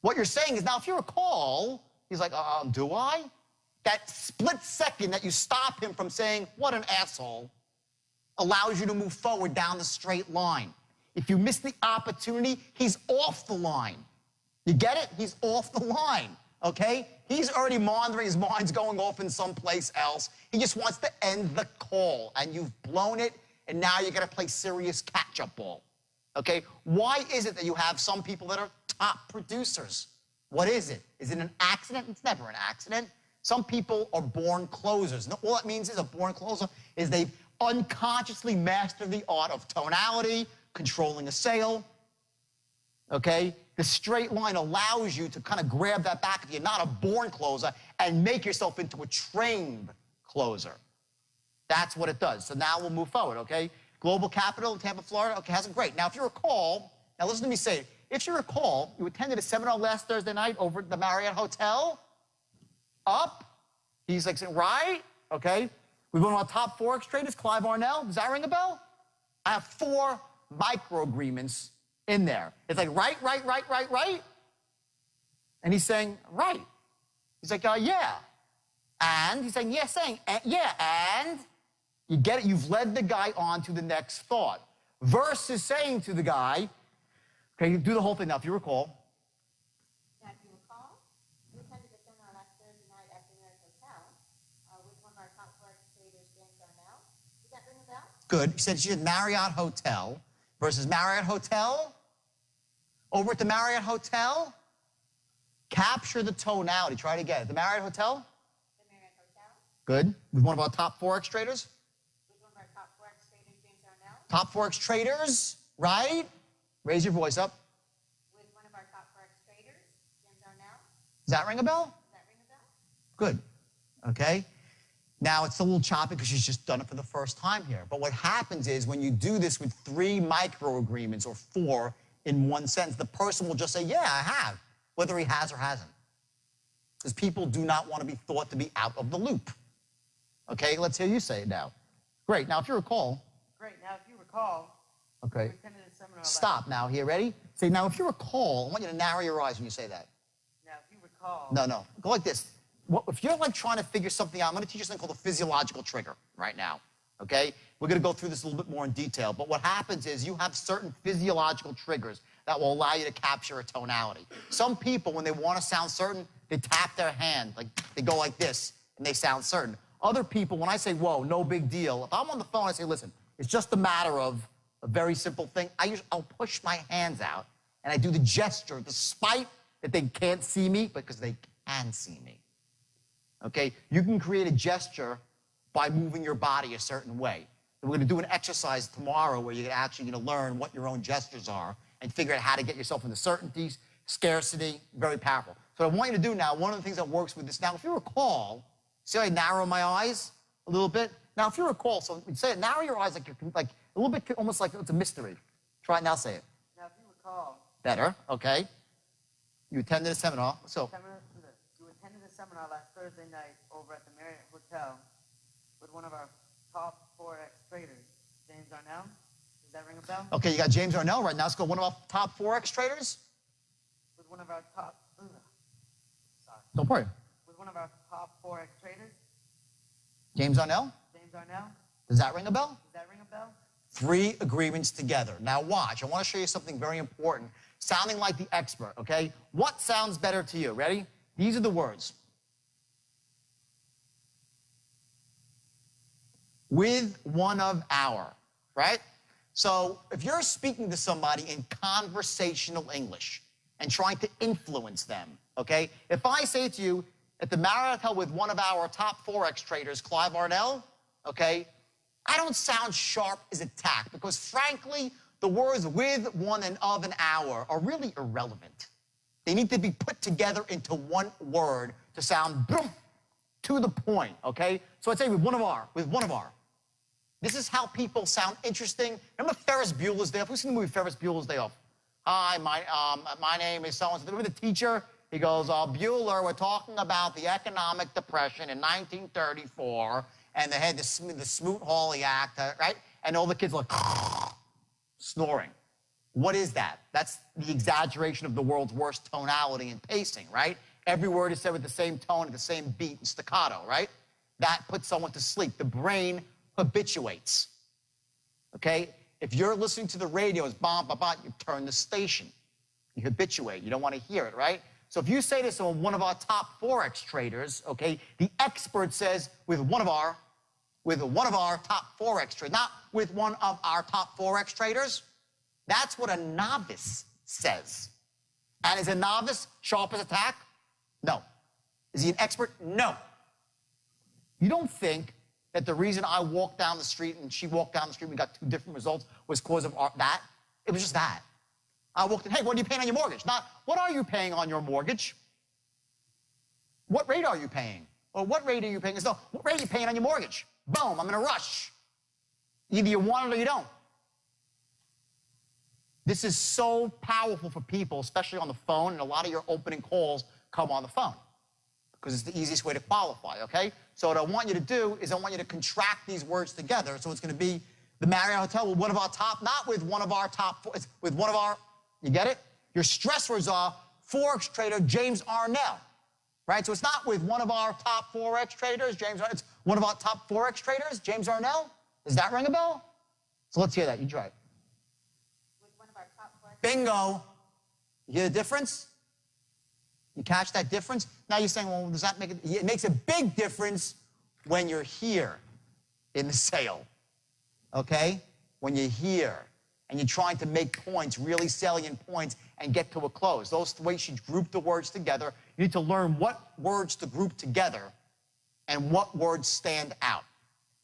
What you're saying is, now, if you recall, he's like, do I? That split second that you stop him from saying, what an asshole, allows you to move forward down the straight line. If you miss the opportunity, he's off the line. You get it? He's off the line, okay? He's already monitoring, his mind's going off in someplace else. He just wants to end the call, and you've blown it, and now you're gonna play serious catch-up ball, okay? Why is it that you have some people that are top producers? What is it? Is it an accident? It's never an accident. Some people are born closers. All that means is a born closer is they've unconsciously mastered the art of tonality, controlling a sale, okay? The straight line allows you to kind of grab that back if you're not a born closer and make yourself into a trained closer. That's what it does. So now we'll move forward, okay? Global Capital in Tampa, Florida. Okay, hasn't great. Now, if you recall, now listen to me say it. If you recall, you attended a seminar last Thursday night over at the Marriott Hotel. Up. He's like, right? Okay. We've one of our top Forex traders, Clive Arnell. Does that ring a bell? I have 4 micro-agreements in there. It's like, right. And he's saying, right. He's like, yeah. And he's saying, yeah, and you get it. You've led the guy on to the next thought. Versus saying to the guy, okay, do the whole thing now, if you recall. Now, if you recall, we attended a seminar last Thursday night at the Marriott Hotel with one of our top Forex traders, James Darnell. Does that ring a bell? Good. He said she had Marriott Hotel versus Marriott Hotel. Over at the Marriott Hotel, capture the tonality. Try it again. The Marriott Hotel? The Marriott Hotel. Good. With one of our top Forex traders? With one of our top Forex traders, James Darnell. Top Forex traders, right? Raise your voice up. With one of our top Forex traders, James Darnell. Does that ring a bell? Does that ring a bell? Good. Okay. Now, it's a little choppy because she's just done it for the first time here. But what happens is when you do this with 3 micro-agreements or 4 in one sentence, the person will just say, yeah, I have, whether he has or hasn't. Because people do not want to be thought to be out of the loop. Okay, let's hear you say it now. Great. Now, if you recall. Great. Now, if you recall, Okay. we attended a seminar last. Stop now here. Ready? Say, now, if you recall, I want you to narrow your eyes when you say that. Now, if you recall. No. Go like this. If you're like trying to figure something out, I'm going to teach you something called a physiological trigger right now, okay? We're going to go through this a little bit more in detail. But what happens is you have certain physiological triggers that will allow you to capture a tonality. Some people, when they want to sound certain, they tap their hand. Like, they go like this, and they sound certain. Other people, when I say, whoa, no big deal, if I'm on the phone, I say, listen, it's just a matter of a very simple thing. I'll push my hands out, and I do the gesture, despite that they can't see me, because they can see me. Okay? You can create a gesture by moving your body a certain way. And we're going to do an exercise tomorrow where you're actually going to learn what your own gestures are and figure out how to get yourself into certainty, scarcity, very powerful. So what I want you to do now, one of the things that works with this now, if you recall, see how I narrow my eyes a little bit? Now, if you recall, so say it, narrow your eyes like you're like a little bit, almost like it's a mystery. Try it now, say it. Now, if you recall, Better, okay. You attended a seminar, so. you attended a seminar last Thursday night over at the Marriott Hotel with one of our top Forex traders, James Arnell. Does that ring a bell? Okay, you got James Arnell right now. Let's go. One of our top Forex traders. With one of our top, sorry, Don't worry. with one of our top Forex traders, James Arnell. James Arnell. Does that ring a bell? Does that ring a bell? 3 agreements together. Now watch. I want to show you something very important. Sounding like the expert, okay? What sounds better to you? Ready? These are the words. With one of our, right? So if you're speaking to somebody in conversational English and trying to influence them, okay? If I say to you, at the Marriott Hotel with one of our top Forex traders, Clive Arnell, okay? I don't sound sharp as a tack because, frankly, the words with, one, and of an hour are really irrelevant. They need to be put together into one word to sound boom, to the point, okay? So I'd say with one of our. This is how people sound interesting. Remember Ferris Bueller's Day Off? Who's seen the movie Ferris Bueller's Day Off? Hi, my name is so-and-so. Remember the teacher? He goes, Bueller, we're talking about the economic depression in 1934, and they had the Smoot-Hawley Act, right? And all the kids are like, snoring. What is that? That's the exaggeration of the world's worst tonality and pacing, right? Every word is said with the same tone, the same beat and staccato, right? That puts someone to sleep. The brain habituates, okay? If you're listening to the radio, it's bom, bom, bom, you turn the station. You habituate. You don't want to hear it, right? So if you say to someone, one of our top Forex traders, okay, the expert says with one of our top Forex traders, not with one of our top Forex traders. That's what a novice says. And is a novice sharp as a tack? No. Is he an expert? No. You don't think that the reason I walked down the street and she walked down the street and we got 2 different results was because of that? It was just that. I walked in, hey, what are you paying on your mortgage? Not, what are you paying on your mortgage? What rate are you paying? Or what rate are you paying? No, what rate are you paying on your mortgage? Boom, I'm in a rush. Either you want it or you don't. This is so powerful for people, especially on the phone, and a lot of your opening calls come on the phone because it's the easiest way to qualify, okay? So what I want you to do is I want you to contract these words together. So it's going to be the Marriott Hotel with one of our top, not with one of our top, it's with one of our, you get it? Your stress words are Forex trader James Arnell, right? So it's not with one of our top Forex traders, James Arnell. It's one of our top Forex traders, James Arnell. Does that ring a bell? So let's hear that. You try it. With one of our top Forex. Bingo. You hear the difference? You catch that difference? Now you're saying, well, does that make it? It makes a big difference when you're here in the sale, okay? When you're here and you're trying to make points, really salient points, and get to a close. Those ways you group the words together. You need to learn what words to group together and what words stand out.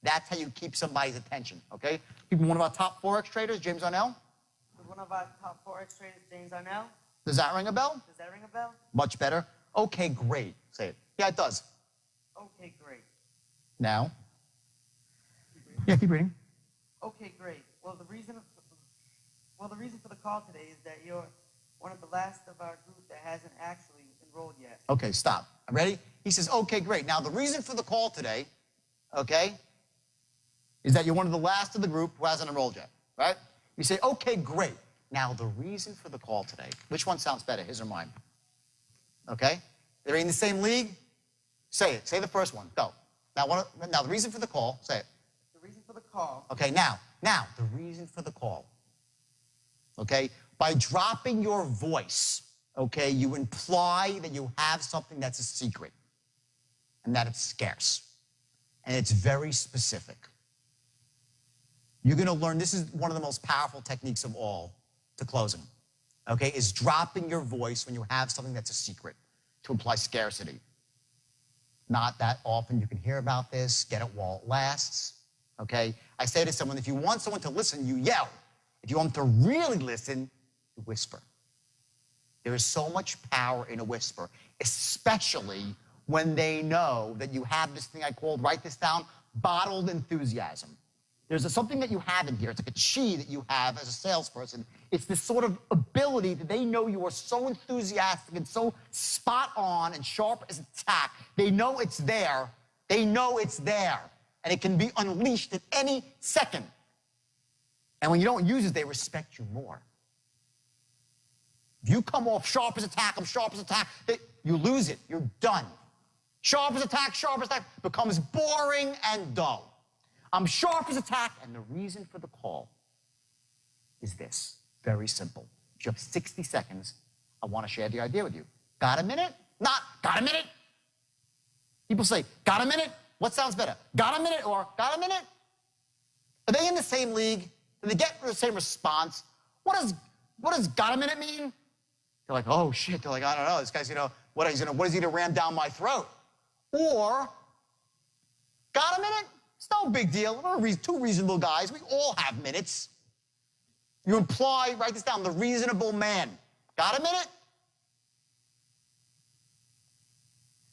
That's how you keep somebody's attention, okay? People, one of our top Forex traders, James Arnell. With one of our top Forex traders, James Arnell. Does that ring a bell? Does that ring a bell? Much better. Okay, great. Say it. Yeah, it does. Okay, great. Now. Yeah, keep reading. Okay, great. Well, the reason for the call today is that you're one of the last of our group that hasn't actually enrolled yet. Okay, stop. Ready? He says, okay, great. Now, the reason for the call today, okay, is that you're one of the last of the group who hasn't enrolled yet, right? You say, okay, great. Now, the reason for the call today, which one sounds better, his or mine? Okay? They're in the same league? Say it. Say the first one. Go. Now, the reason for the call, say it. The reason for the call. Okay, now, the reason for the call. Okay, by dropping your voice, okay, you imply that you have something that's a secret and that it's scarce. And it's very specific. You're gonna learn, this is one of the most powerful techniques of all to closing, okay, is dropping your voice when you have something that's a secret to imply scarcity. Not that often you can hear about this, get it while it lasts, okay? I say to someone, if you want someone to listen, you yell. If you want them to really listen, you whisper. There is so much power in a whisper, especially when they know that you have this thing I called, write this down, bottled enthusiasm. There's something that you have in here. It's like a chi that you have as a salesperson. It's this sort of ability that they know you are so enthusiastic and so spot on and sharp as a tack. They know it's there. They know it's there. And it can be unleashed at any second. And when you don't use it, they respect you more. If you come off sharp as a tack, I'm sharp as a tack, you lose it. You're done. Sharp as a tack becomes boring and dull. I'm sharp as a tack, and the reason for the call is this. Very simple. If you have 60 seconds, I want to share the idea with you. Got a minute? Not, got a minute? People say, got a minute? What sounds better? Got a minute or got a minute? Are they in the same league? Do they get the same response? What does got a minute mean? They're like, oh shit. They're like, I don't know. This guy's, what is he gonna ram down my throat? Or, got a minute? It's no big deal. We're two reasonable guys. We all have minutes. You imply, write this down, the reasonable man. Got a minute?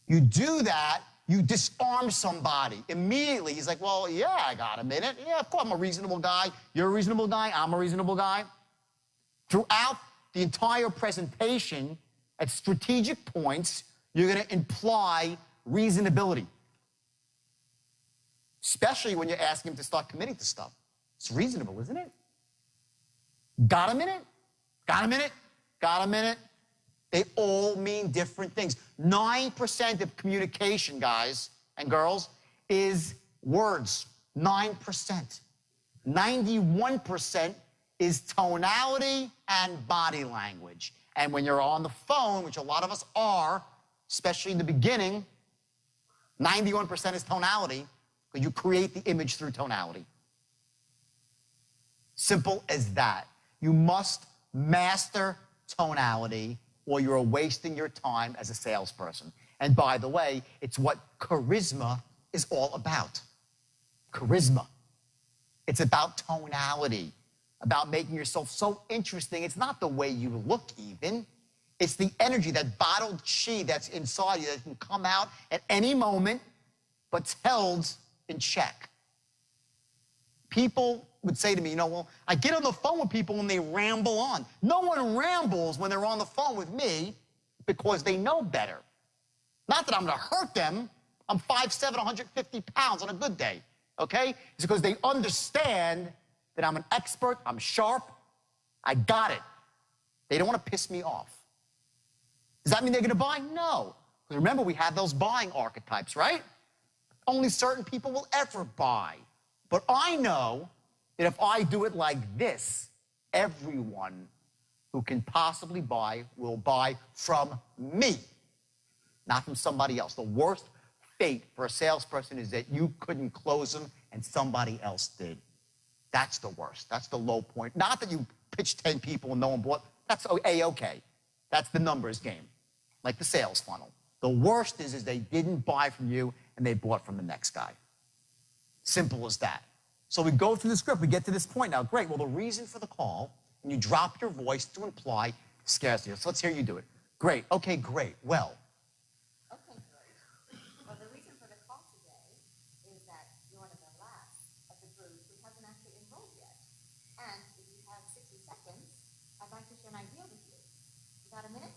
You do that, you disarm somebody. Immediately, he's like, well, yeah, I got a minute. Yeah, of course, I'm a reasonable guy. You're a reasonable guy. I'm a reasonable guy. Throughout the entire presentation, at strategic points, you're going to imply reasonability. Especially when you're asking him to start committing to stuff. It's reasonable, isn't it? Got a minute? Got a minute? Got a minute? They all mean different things. 9% of communication, guys and girls, is words. 9%. 91% is tonality and body language. And when you're on the phone, which a lot of us are, especially in the beginning, 91% is tonality, because you create the image through tonality. Simple as that. You must master tonality or you're wasting your time as a salesperson. And by the way, it's what charisma is all about. Charisma. It's about tonality, about making yourself so interesting. It's not the way you look even. It's the energy, that bottled chi that's inside you that can come out at any moment, but's held in check. People would say to me, well, I get on the phone with people and they ramble on. No one rambles when they're on the phone with me because they know better. Not that I'm going to hurt them. I'm 5'7", 150 pounds on a good day, okay? It's because they understand that I'm an expert, I'm sharp, I got it. They don't want to piss me off. Does that mean they're going to buy? No. Because remember, we have those buying archetypes, right? Only certain people will ever buy. But I know that if I do it like this, everyone who can possibly buy will buy from me, not from somebody else. The worst fate for a salesperson is that you couldn't close them and somebody else did. That's the worst. That's the low point. Not that you pitched 10 people and no one bought. That's A-okay. That's the numbers game, like the sales funnel. The worst is they didn't buy from you and they bought from the next guy. Simple as that. So we go through the script. We get to this point now. Great. Well, the reason for the call, and you drop your voice to imply scarcity. So let's hear you do it. Great. Okay, great. Well. Okay, great. Well, the reason for the call today is that you're one of the last of the group who hasn't actually enrolled yet. And if you have 60 seconds, I'd like to share an idea with you. You got a minute?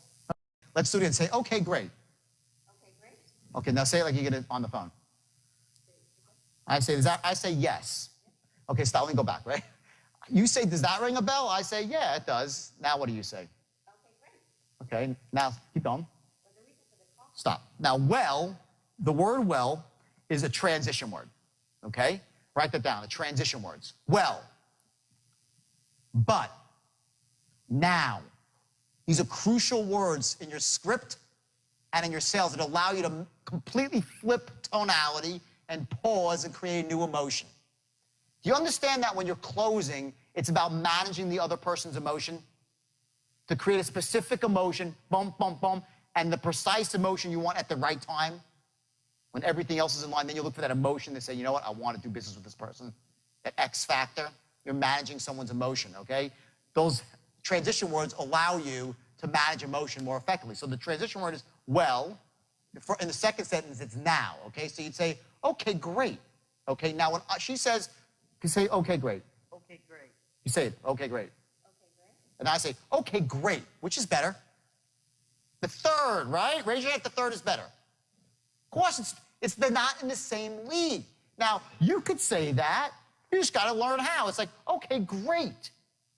Let's do it and say, okay, great. Okay, great. Okay, now say it like you get it on the phone. I say, I say yes. Okay, stop, let me go back, right? You say, does that ring a bell? I say, yeah, it does. Now what do you say? Okay, great. Okay, now keep going. Well, the reason for the call. Stop. Now, well, the word well is a transition word, okay? Write that down, the transition words. Well, but, now. These are crucial words in your script and in your sales that allow you to completely flip tonality and pause and create a new emotion. Do you understand that when you're closing, it's about managing the other person's emotion? To create a specific emotion, bum, bum, bum, and the precise emotion you want at the right time, when everything else is in line, then you look for that emotion that say, you know what, I want to do business with this person. That X factor, you're managing someone's emotion, okay? Those transition words allow you to manage emotion more effectively. So the transition word is well. In the second sentence, it's now, okay? So you'd say, okay, great. Okay, now when she says, you say, okay, great. Okay, great. You say it, okay, great. Okay, great. And I say, okay, great. Which is better? The third, right? Raise your hand if the third is better. Of course, they're not in the same league. Now, you could say that. You just got to learn how. It's like, okay, great.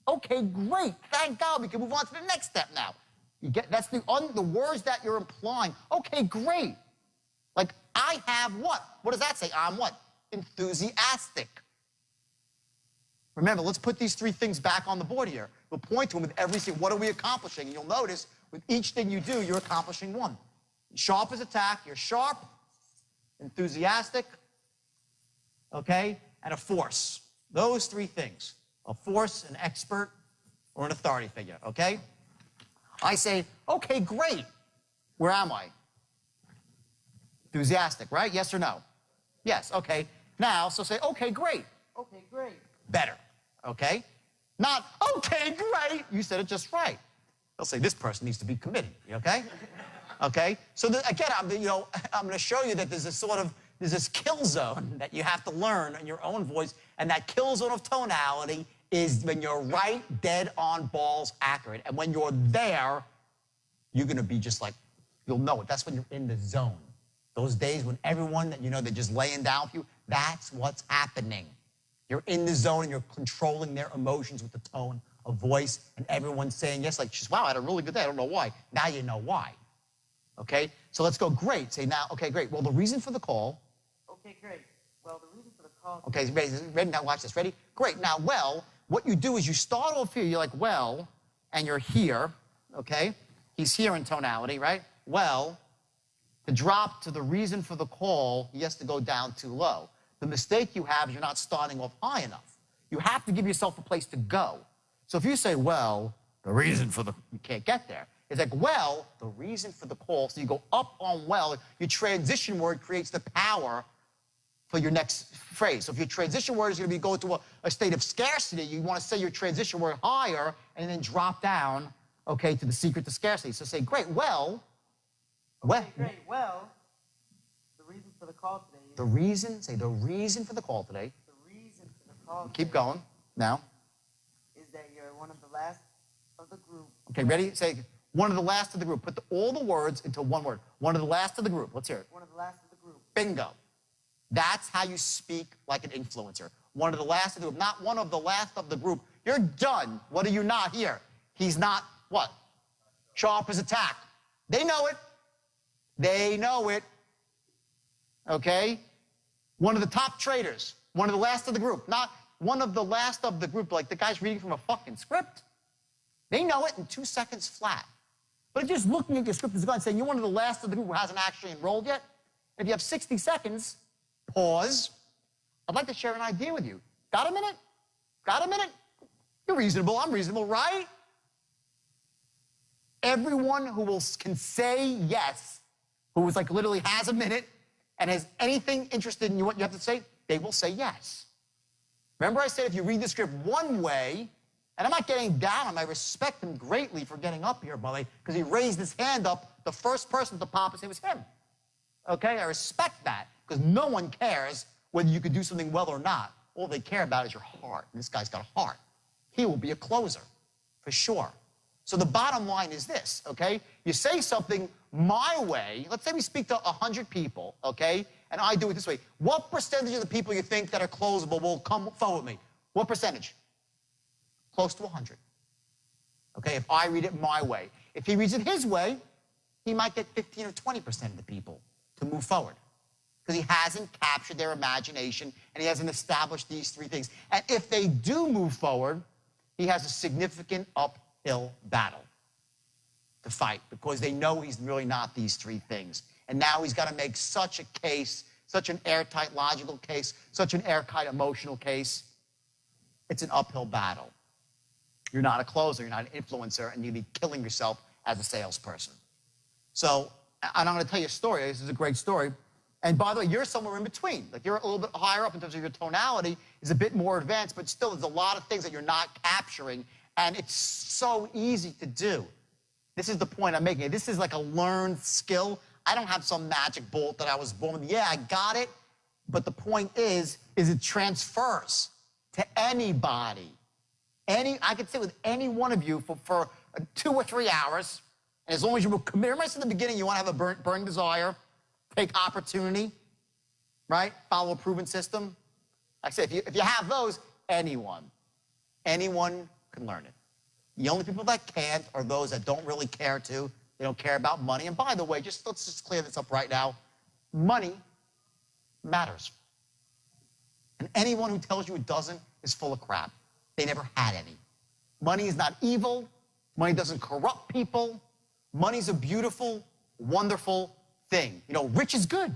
Okay, great. Thank God we can move on to the next step now. You get that's the words that you're implying. Okay, great. Like I have what? What does that say? I'm what? Enthusiastic. Remember, let's put these three things back on the board here. We'll point to them with every single. What are we accomplishing? And you'll notice with each thing you do, you're accomplishing one. Sharp as attack. You're sharp, enthusiastic, okay, and a force. Those three things. A force, an expert, or an authority figure, okay? I say, okay, great. Where am I? Enthusiastic, right? Yes or no? Yes, okay. Now, so say, okay, great. Okay, great. Better, okay? Not, okay, great. You said it just right. They'll say, this person needs to be committed, okay? Okay? So, again, I'm going to show you that there's this kill zone that you have to learn in your own voice, and that kill zone of tonality is when you're right, dead on, balls accurate. And when you're there, you're going to be just like, you'll know it. That's when you're in the zone. Those days when everyone that they're just laying down for you, that's what's happening. You're in the zone and you're controlling their emotions with the tone of voice, and everyone's saying yes, like, wow, I had a really good day. I don't know why. Now you know why. Okay? So let's go, great. Say now, okay, great. Well, the reason for the call. Okay, great. Well, the reason for the call. Okay, ready? Now watch this. Ready? Great. Now, well, what you do is you start off here. You're like, well, and you're here, okay? He's here in tonality, right? Well, to drop to the reason for the call, he has to go down too low. The mistake you have is you're not starting off high enough. You have to give yourself a place to go. So if you say, well, the reason for the, you can't get there. It's like, well, the reason for the call. So you go up on well, your transition word creates the power for your next phrase. So if your transition word is going to be go to a state of scarcity, you want to say your transition word higher and then drop down, okay, to the secret to scarcity. So say, great, well, Okay, great. Well, the reason for the call today is... The reason, say the reason for the call today. The reason for the call Keep today going, now. is that you're one of the last of the group. Okay, ready? Say one of the last of the group. Put all the words into one word. One of the last of the group. Let's hear it. One of the last of the group. Bingo. That's how you speak like an influencer. One of the last of the group, not one of the last of the group. You're done. What are you not here? He's not what? Sharp as a tack. They know it. They know it. Okay? One of the top traders. One of the last of the group. Not one of the last of the group, like the guy's reading from a fucking script. They know it in 2 seconds flat. But just looking at your script as a guy and saying you're one of the last of the group who hasn't actually enrolled yet, if you have 60 seconds, pause. I'd like to share an idea with you. Got a minute? Got a minute? You're reasonable. I'm reasonable, right? Everyone who can say yes, who was like literally has a minute and has anything interested in what you have to say, they will say yes. Remember I said if you read the script one way, and I'm not getting down on him, I respect him greatly for getting up here, by the way, because he raised his hand up, the first person to pop and say it was him. Okay, I respect that, because no one cares whether you could do something well or not. All they care about is your heart, and this guy's got a heart. He will be a closer, for sure. So the bottom line is this, okay? You say something my way. Let's say we speak to 100 people, okay? And I do it this way. What percentage of the people you think that are closable will come forward with me? What percentage? Close to 100. Okay, if I read it my way. If he reads it his way, he might get 15 or 20% of the people to move forward. because he hasn't captured their imagination and he hasn't established these three things. And if they do move forward, he has a significant uphill battle to fight because they know he's really not these three things. And now he's got to make such a case, such an airtight logical case, such an airtight emotional case. It's an uphill battle. You're not a closer, you're not an influencer, and you'd be killing yourself as a salesperson. So, and I'm going to tell you a story. This is a great story. And by the way, you're somewhere in between. Like you're a little bit higher up in terms of your tonality, is a bit more advanced, but still there's a lot of things that you're not capturing, and it's so easy to do. This is the point I'm making. This is like a learned skill. I don't have some magic bullet that I was born with. Yeah, I got it, but the point is it transfers to anybody. I could sit with any one of you for 2 or 3 hours, and as long as you will commit, remember I said at the beginning, you want to have a burning desire, take opportunity, right? Follow a proven system. Like I said, if you have those, anyone can learn it. The only people that can't are those that don't really care to. They don't care about money. And by the way, let's just clear this up right now. Money matters. And anyone who tells you it doesn't is full of crap. They never had any. Money is not evil. Money doesn't corrupt people. Money's a beautiful, wonderful thing. You know, rich is good.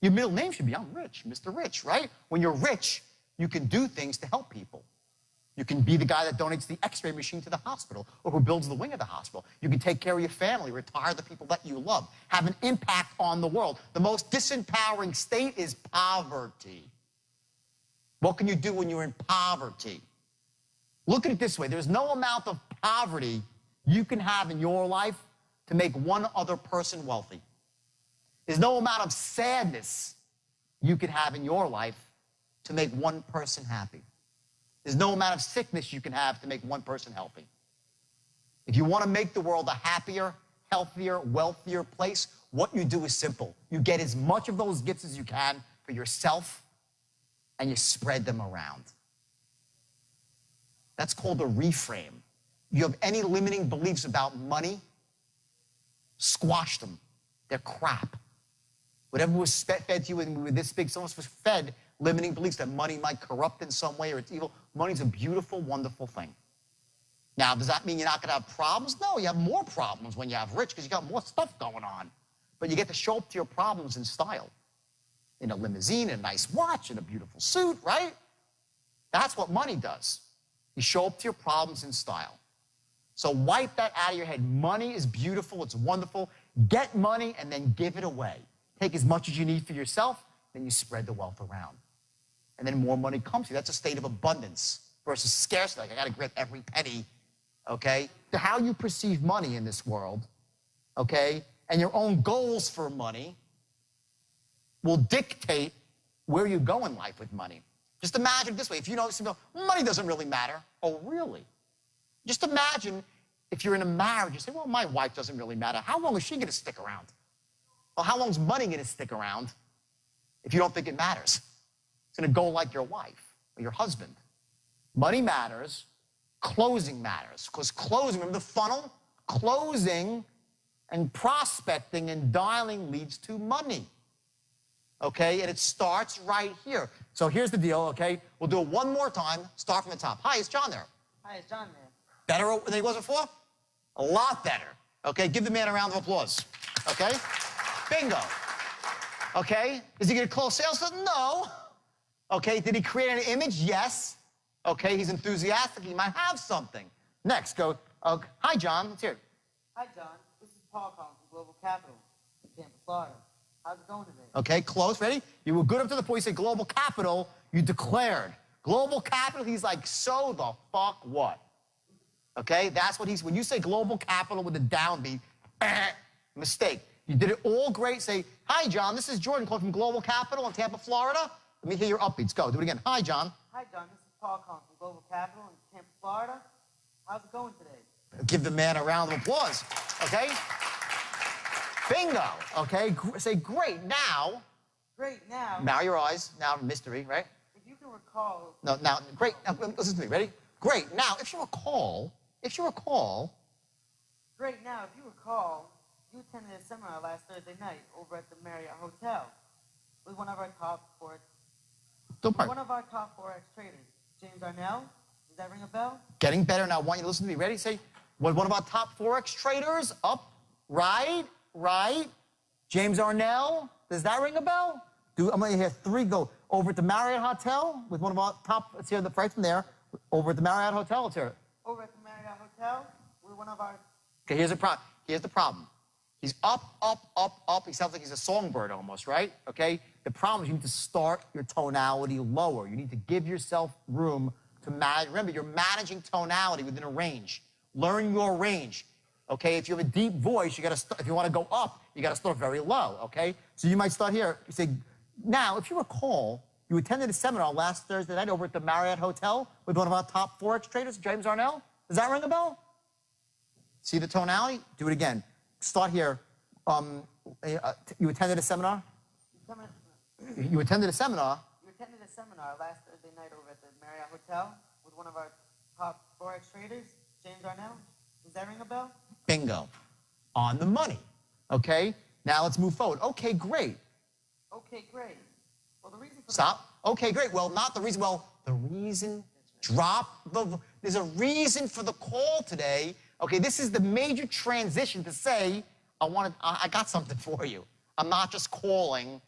Your middle name should be, I'm rich, Mr. Rich, right? When you're rich, you can do things to help people. You can be the guy that donates the x-ray machine to the hospital or who builds the wing of the hospital. You can take care of your family, retire the people that you love, have an impact on the world. The most disempowering state is poverty. What can you do when you're in poverty? Look at it this way. There's no amount of poverty you can have in your life to make one other person wealthy. There's no amount of sadness you can have in your life to make one person happy. There's no amount of sickness you can have to make one person healthy. If you want to make the world a happier, healthier, wealthier place, what you do is simple. You get as much of those gifts as you can for yourself, and you spread them around. That's called a reframe. You have any limiting beliefs about money, squash them. They're crap. Whatever was fed to you when we were this big, someone was fed limiting beliefs that money might corrupt in some way or it's evil. Money's a beautiful, wonderful thing. Now, does that mean you're not going to have problems? No, you have more problems when you have rich because you got more stuff going on. But you get to show up to your problems in style. In a limousine, in a nice watch, in a beautiful suit, right? That's what money does. You show up to your problems in style. So wipe that out of your head. Money is beautiful. It's wonderful. Get money and then give it away. Take as much as you need for yourself, then you spread the wealth around. And then more money comes to you. That's a state of abundance versus scarcity. Like, I got to grab every penny, okay? How you perceive money in this world, okay, and your own goals for money will dictate where you go in life with money. Just imagine it this way. If you know, money doesn't really matter. Oh, really? Just imagine if you're in a marriage, you say, well, my wife doesn't really matter. How long is she going to stick around? Well, how long is money going to stick around if you don't think it matters? It's going to go like your wife or your husband. Money matters. Closing matters. Because closing, remember the funnel? Closing and prospecting and dialing leads to money. Okay? And it starts right here. So here's the deal, okay? We'll do it one more time. Start from the top. Hi, it's John there. Hi, it's John there. Better than he was before? A lot better. Okay? Give the man a round of applause. Okay? Bingo. Okay? Is he going to close sales? No. Okay? Did he create an image? Yes. Okay? He's enthusiastic. He might have something. Next, go. Hi, John. Let's hear it. Hi, John. This is Paul calling from Global Capital in Tampa, Florida. How's it going today? Okay, close. Ready? You were good up to the point you said Global Capital. You declared. Global Capital, he's like, so the fuck what? Okay? That's what he's, when you say Global Capital with a downbeat, mistake. You did it all great. Say, hi, John, this is Jordan calling from Global Capital in Tampa, Florida. Let me hear your upbeats. Go, do it again. Hi, John. Hi, John. This is Paul calling from Global Capital in Tampa, Florida. How's it going today? Give the man a round of applause, okay? Bingo, okay? Say, great, now. Great, now. Now your eyes, now mystery, right? If you can recall... No, now, great, now, listen to me, ready? Great, now, if you recall... Great, now, if you recall, you attended a seminar last Thursday night over at the Marriott Hotel with one of our top four Don't worry. one of our top Forex traders, James Arnell. Does that ring a bell? Getting better now. I want you to listen to me. Ready? Say, was one of our top Forex traders up, right? James Arnell. Does that ring a bell? I'm going to hear three go. Over at the Marriott Hotel with one of our top, let's hear the right from there. Over at the Marriott Hotel, let's hear it. Over at the Marriott Hotel with one of our... Okay, here's the problem. He's up. He sounds like he's a songbird almost, right? Okay? The problem is you need to start your tonality lower. You need to give yourself room to manage. Remember, you're managing tonality within a range. Learn your range. Okay? If you have a deep voice, you got to start, if you want to go up, you got to start very low, okay? So you might start here. You say, now, if you recall, you attended a seminar last Thursday night over at the Marriott Hotel with one of our top Forex traders, James Arnell. Does that ring a bell? See the tonality? Do it again. Start here. You attended a seminar? You attended a seminar? You attended a seminar last Thursday night over at the Marriott Hotel with one of our top Forex traders, James Arnell. Does that ring a bell? Bingo. On the money. Okay? Now let's move forward. Okay, great. Okay, great. Well, the reason for Stop. Okay, great. Well, not the reason. Well, the reason. There's a reason for the call today. Okay, this is the major transition to say, I got something for you. I'm not just calling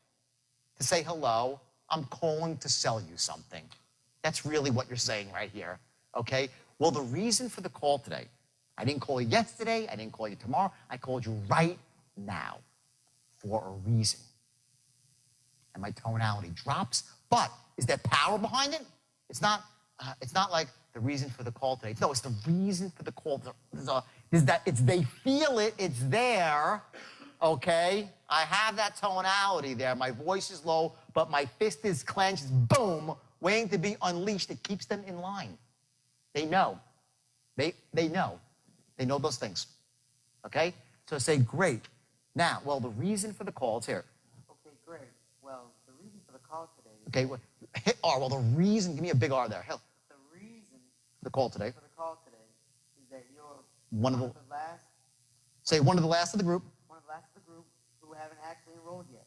to say hello. I'm calling to sell you something. That's really what you're saying right here. Okay? Well, the reason for the call today, I didn't call you yesterday. I didn't call you tomorrow. I called you right now for a reason. And my tonality drops, but is there power behind it? It's not like the reason for the call today. No, it's the reason for the call. They feel it, it's there, okay? I have that tonality there. My voice is low, but my fist is clenched, boom, waiting to be unleashed. It keeps them in line. They know. They know. They know those things, okay? So say, great. Now, well, the reason for the call is here. Okay, great. Well, the reason for the call today... Okay, hit R. Well, the reason, give me a big R there. Hell. The reason For the call today. for the call today is that you're One of the last... Say one of the last of the group. One of the last of the group who haven't actually enrolled yet.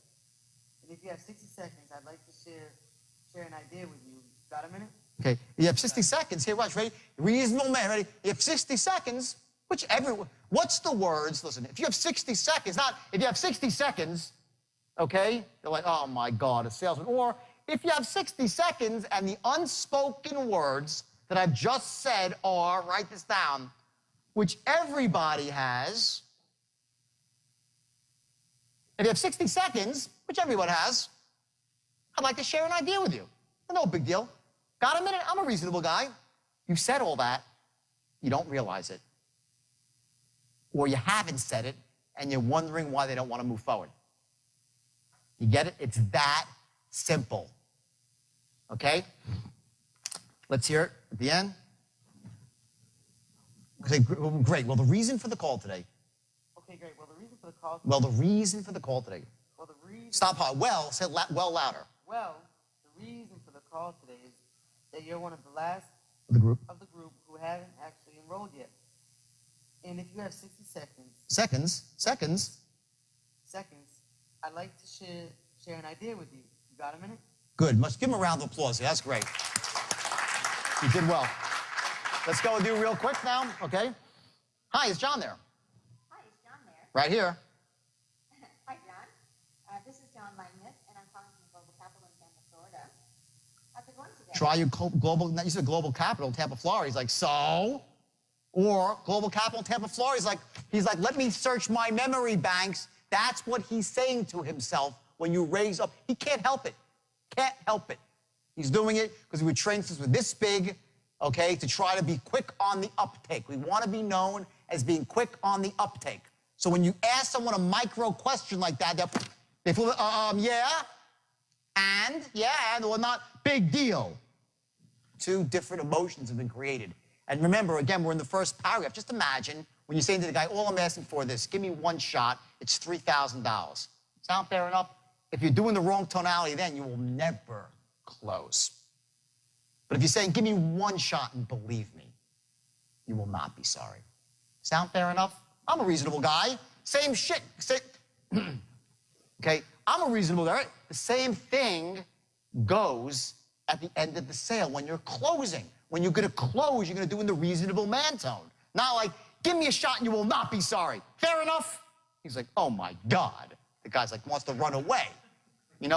And if you have 60 seconds, I'd like to share an idea with you. Got a minute? Okay, you have 60 seconds. Here, watch, ready? Reasonable man, ready? You have 60 seconds, what's the words? Listen, if you have 60 seconds, not if you have 60 seconds, okay? They're like, oh my God, a salesman. Or if you have 60 seconds and the unspoken words that I've just said are, write this down, which everybody has. If you have 60 seconds, which everyone has, I'd like to share an idea with you. No big deal. Got a minute? I'm a reasonable guy. You said all that. You don't realize it. Or you haven't said it, and you're wondering why they don't want to move forward. You get it? It's that simple. Okay? Let's hear it at the end. Okay, great. Well, the reason for the call today. Okay, great. Well, the reason for the call... Well, the reason for the call today. Well, the reason... Stop hard. Well, say well louder. Well, the reason for the call today is that you're one of the last The group. of the group who haven't actually enrolled yet. And if you have 60 Seconds. I'd like to share an idea with you. You got a minute? Good. Must give him a round of applause. That's great. You did well. Let's go and do real quick now, okay? Hi, is John there? Hi, is John there? Right here. Hi, John. This is John Langmuth, and I'm calling from Global Capital in Tampa, Florida. How's it going today? Try your global, you said global capital, Tampa, Florida. He's like, so? Or global capital, Tampa, Florida. He's like, let me search my memory banks. That's what he's saying to himself when you raise up. He can't help it. Can't help it. He's doing it because we were trained since we're this big, okay, to try to be quick on the uptake. We want to be known as being quick on the uptake. So when you ask someone a micro question like that, they feel, yeah, or not, big deal. Two different emotions have been created. And remember, again, we're in the first paragraph. Just imagine when you're saying to the guy, all I'm asking for is this, give me one shot, it's $3,000. Sound fair enough? If you're doing the wrong tonality, then you will never close. But if you're saying, give me one shot and believe me, you will not be sorry. Sound fair enough? I'm a reasonable guy. Same shit. Okay, I'm a reasonable guy. Right? The same thing goes at the end of the sale when you're closing. When you're going to close, you're going to do it in the reasonable man tone. Not like, give me a shot and you will not be sorry. Fair enough? He's like, oh my God. The guy's like, wants to run away.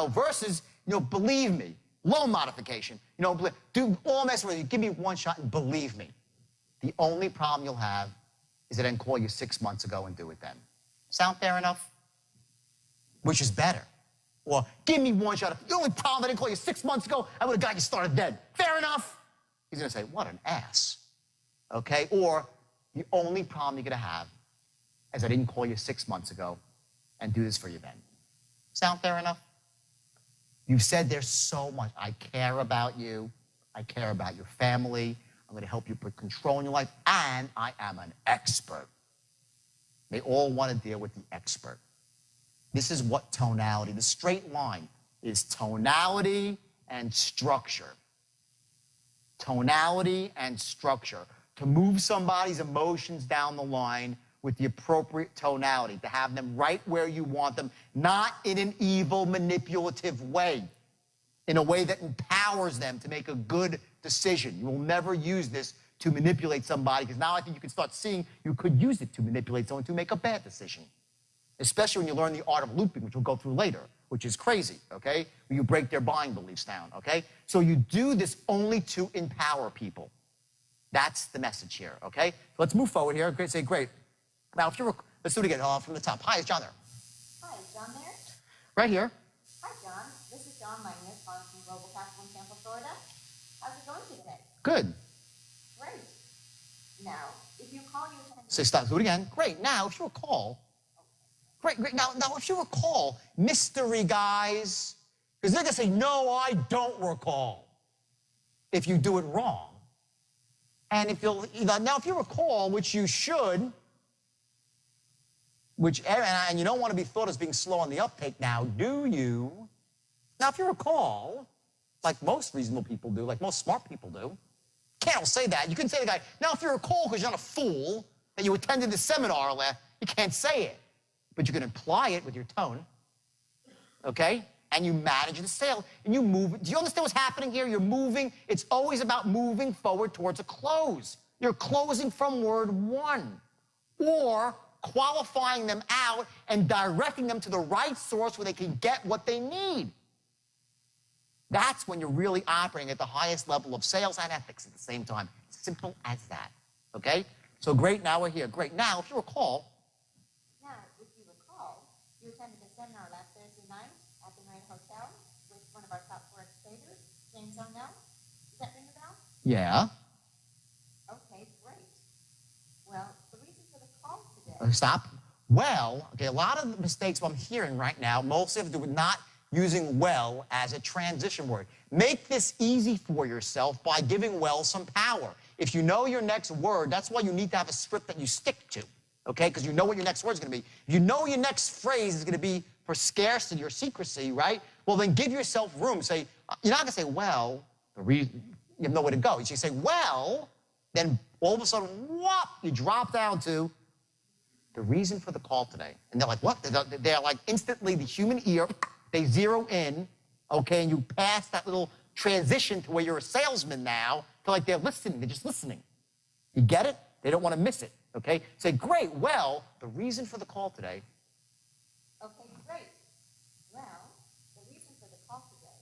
Versus, believe me, loan modification. Do all mess with you. Give me one shot and believe me. The only problem you'll have is I didn't call you 6 months ago and do it then. Sound fair enough? Which is better? Or give me one shot. The only problem I didn't call you 6 months ago, I would have got you started then. Fair enough? He's going to say, what an ass. Okay? Or the only problem you're going to have is I didn't call you 6 months ago and do this for you then. Sound fair enough? You've said there's so much. I care about you. I care about your family. I'm going to help you put control in your life. And I am an expert. They all want to deal with the expert. This is what tonality, the straight line, is tonality and structure. Tonality and structure. To move somebody's emotions down the line with the appropriate tonality, to have them right where you want them, not in an evil, manipulative way, in a way that empowers them to make a good decision. You will never use this to manipulate somebody, because now I think you can start seeing you could use it to manipulate someone to make a bad decision, especially when you learn the art of looping, which we'll go through later, which is crazy, okay? When you break their buying beliefs down, okay? So you do this only to empower people. That's the message here, okay? So let's move forward here. Great, say great. Now, if you're, let's do it again from the top. Hi, is John there? Hi, is John there? Right here. Hi, John. This is John Magnus, calling from Global Capital in Tampa, Florida. How's it going today? Good. Great. Now, if you call, you attend. Say stop. Do it again. Great. Now, if you recall, great. Now, if you recall, mystery guys, because they're going to say, no, I don't recall, if you do it wrong. And if you'll, now, if you recall, which you should, and you don't want to be thought as being slow on the uptake now, do you? Now, if you recall, like most reasonable people do, like most smart people do, can't say that. You couldn't say to the guy, now, if you recall, because you're not a fool, that you attended the seminar you can't say it. But you can imply it with your tone, okay? And you manage the sale, and you move it. Do you understand what's happening here? You're moving. It's always about moving forward towards a close. You're closing from word one, or qualifying them out and directing them to the right source where they can get what they need. That's when you're really operating at the highest level of sales and ethics at the same time. Simple as that, okay? So great, now we're here. Great. Now, if you recall, you attended a seminar last Thursday night at the Marriott Hotel with one of our top forex traders, James Arnell. Does that ring a bell? yeah. Okay, great. Well, the reason for the call today. Stop. Well, okay, a lot of the mistakes I'm hearing right now mostly have to do with not using well as a transition word. Make this easy for yourself by giving well some power. If you know your next word, that's why you need to have a script that you stick to, okay? Because you know what your next word is going to be. If you know your next phrase is going to be for scarcity or secrecy, right? Well, then give yourself room. Say, you're not going to say, well, the reason, you have nowhere to go. You say, well, then all of a sudden, whoop, you drop down to the reason for the call today. And they're like, what? They're like instantly the human ear, they zero in, okay, and you pass that little transition to where you're a salesman now, to like they're listening, they're just listening. You get it? They don't want to miss it, okay? Say, great, well, the reason for the call today. Okay, great. Well, the reason for the call today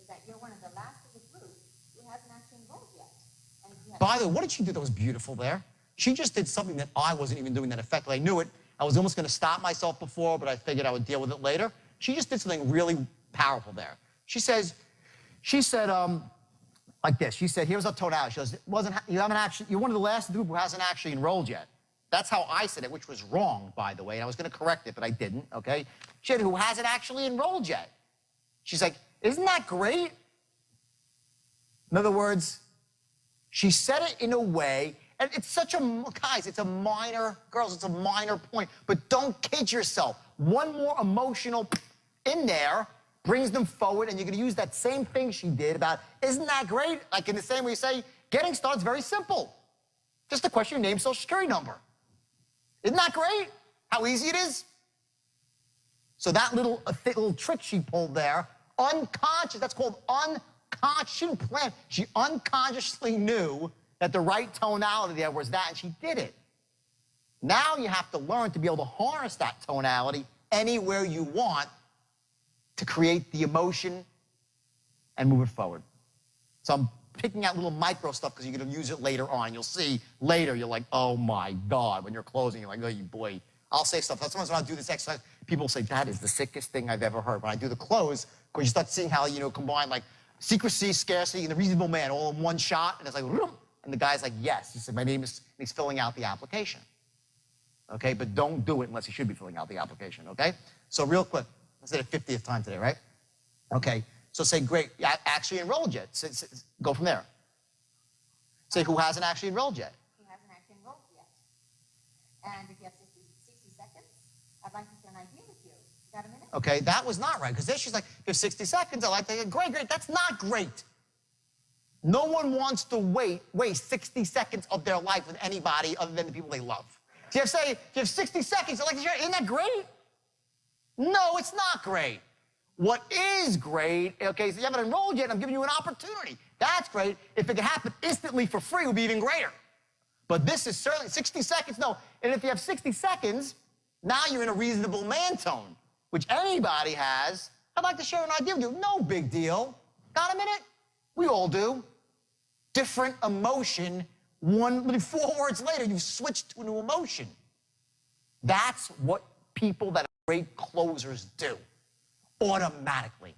is that you're one of the last of the group who hasn't actually enrolled yet. And if you have By the way, what did she do that was beautiful there? She just did something that I wasn't even doing that effectively. I knew it. I was almost going to stop myself before, but I figured I would deal with it later. She just did something really powerful there. She said, like this. She said, here's a tonality. She goes, you're one of the last of the group who hasn't actually enrolled yet. That's how I said it, which was wrong, by the way. And I was going to correct it, but I didn't, okay? She said, who hasn't actually enrolled yet. She's like, isn't that great? In other words, she said it in a way, and it's such a, guys, it's a minor, girls, it's a minor point, but don't kid yourself. One more emotional in there brings them forward, and you're going to use that same thing she did about, isn't that great? Like in the same way you say, getting started is very simple. Just a question of your name, social security number. Isn't that great? How easy it is? So that little trick she pulled there, unconscious, that's called unconscious. She didn't plan. She unconsciously knew that the right tonality there was that, and she did it. Now you have to learn to be able to harness that tonality anywhere you want to create the emotion and move it forward. So I'm picking out little micro stuff because you're going to use it later on. You'll see later, you're like, oh my God. When you're closing, you're like, oh, you boy. I'll say stuff. Sometimes when I do this exercise, people say, that is the sickest thing I've ever heard. When I do the close, because you start seeing how, combine like secrecy, scarcity, and the reasonable man all in one shot. And it's like, and the guy's like, yes. He said, my name is, and he's filling out the application. Okay, but don't do it unless you should be filling out the application, okay? So real quick, I said it 50th time today, right? Okay, so say, great, actually enrolled yet. Go from there. Say, who hasn't actually enrolled yet? Who hasn't actually enrolled yet? And if you have 60 seconds, I'd like to share an idea with you. Got a minute? Okay, that was not right, because then she's like, if you have 60 seconds, I'd like to get great. That's not great. No one wants to waste 60 seconds of their life with anybody other than the people they love. So if you have 60 seconds, I'd like to share, isn't that great? No, it's not great. What is great, okay, so you haven't enrolled yet, and I'm giving you an opportunity. That's great. If it could happen instantly for free, it would be even greater. But this is certainly 60 seconds, no. And if you have 60 seconds, now you're in a reasonable man tone, which anybody has. I'd like to share an idea with you. No big deal. Got a minute? We all do. Different emotion. 4 words later, you've switched to a new emotion. That's what people that are great closers do, automatically.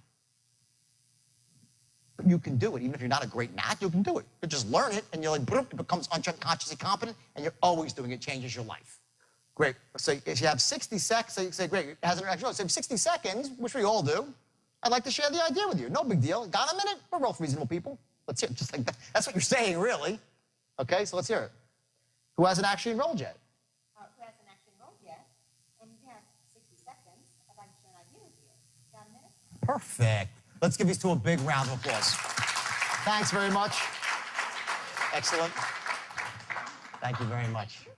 But you can do it. Even if you're not a great nat, you can do it. You just learn it, and you're like, boom, it becomes unconsciously competent, and you're always doing it. Changes your life. Great. So if you have 60 seconds, say, great, it hasn't actually. So 60 seconds, which we all do, I'd like to share the idea with you. No big deal. Got a minute? We're both reasonable people. Let's hear it. Just like that. That's what you're saying, really. Okay, so let's hear it. Who hasn't actually enrolled yet? Who hasn't actually enrolled yet? And you have 60 seconds. I'd like to share an idea with you. Got a minute? Perfect. Let's give these two a big round of applause. Thanks very much. Excellent. Thank you very much.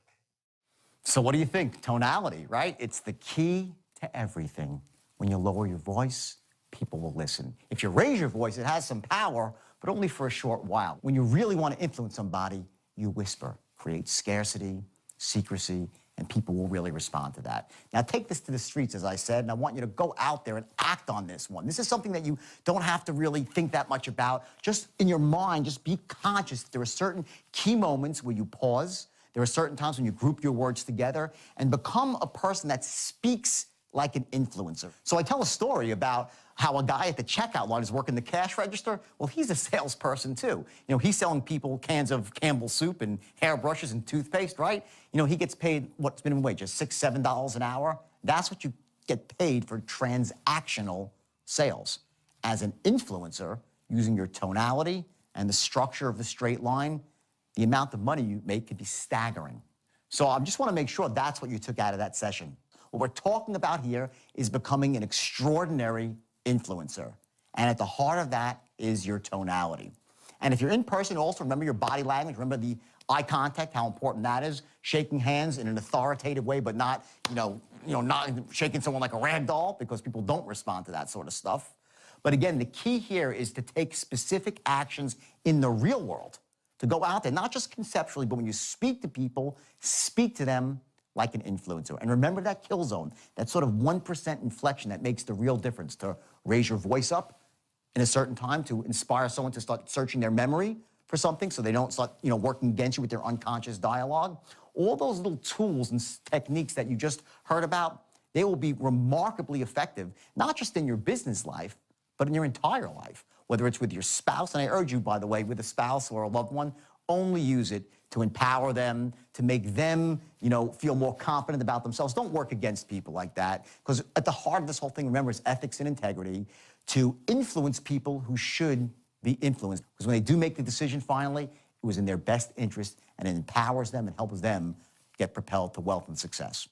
So what do you think? Tonality, right? It's the key to everything. When you lower your voice, people will listen. If you raise your voice, it has some power, but only for a short while. When you really want to influence somebody, you whisper. Create scarcity, secrecy, and people will really respond to that. Now, take this to the streets, as I said, and I want you to go out there and act on this one. This is something that you don't have to really think that much about. Just in your mind, just be conscious. There are certain key moments where you pause. There are certain times when you group your words together and become a person that speaks like an influencer. So I tell a story about how a guy at the checkout line is working the cash register. Well, he's a salesperson too. He's selling people cans of Campbell's soup and hairbrushes and toothpaste, right? He gets paid what's minimum wage, just $6, $7 an hour. That's what you get paid for transactional sales. As an influencer, using your tonality and the structure of the straight line, the amount of money you make could be staggering. So I just want to make sure that's what you took out of that session. What we're talking about here is becoming an extraordinary influencer. And at the heart of that is your tonality. And if you're in person, also remember your body language. Remember the eye contact, how important that is. Shaking hands in an authoritative way, but not, not shaking someone like a rag doll, because people don't respond to that sort of stuff. But again, the key here is to take specific actions in the real world, to go out there, not just conceptually, but when you speak to people, speak to them like an influencer. And remember that kill zone, that sort of 1% inflection that makes the real difference, to raise your voice up in a certain time, to inspire someone to start searching their memory for something so they don't start, working against you with their unconscious dialogue. All those little tools and techniques that you just heard about, they will be remarkably effective, not just in your business life, but in your entire life, whether it's with your spouse. And I urge you, by the way, with a spouse or a loved one, only use it to empower them, to make them, feel more confident about themselves. Don't work against people like that, because at the heart of this whole thing, remember, is ethics and integrity, to influence people who should be influenced. Because when they do make the decision finally, it was in their best interest, and it empowers them and helps them get propelled to wealth and success.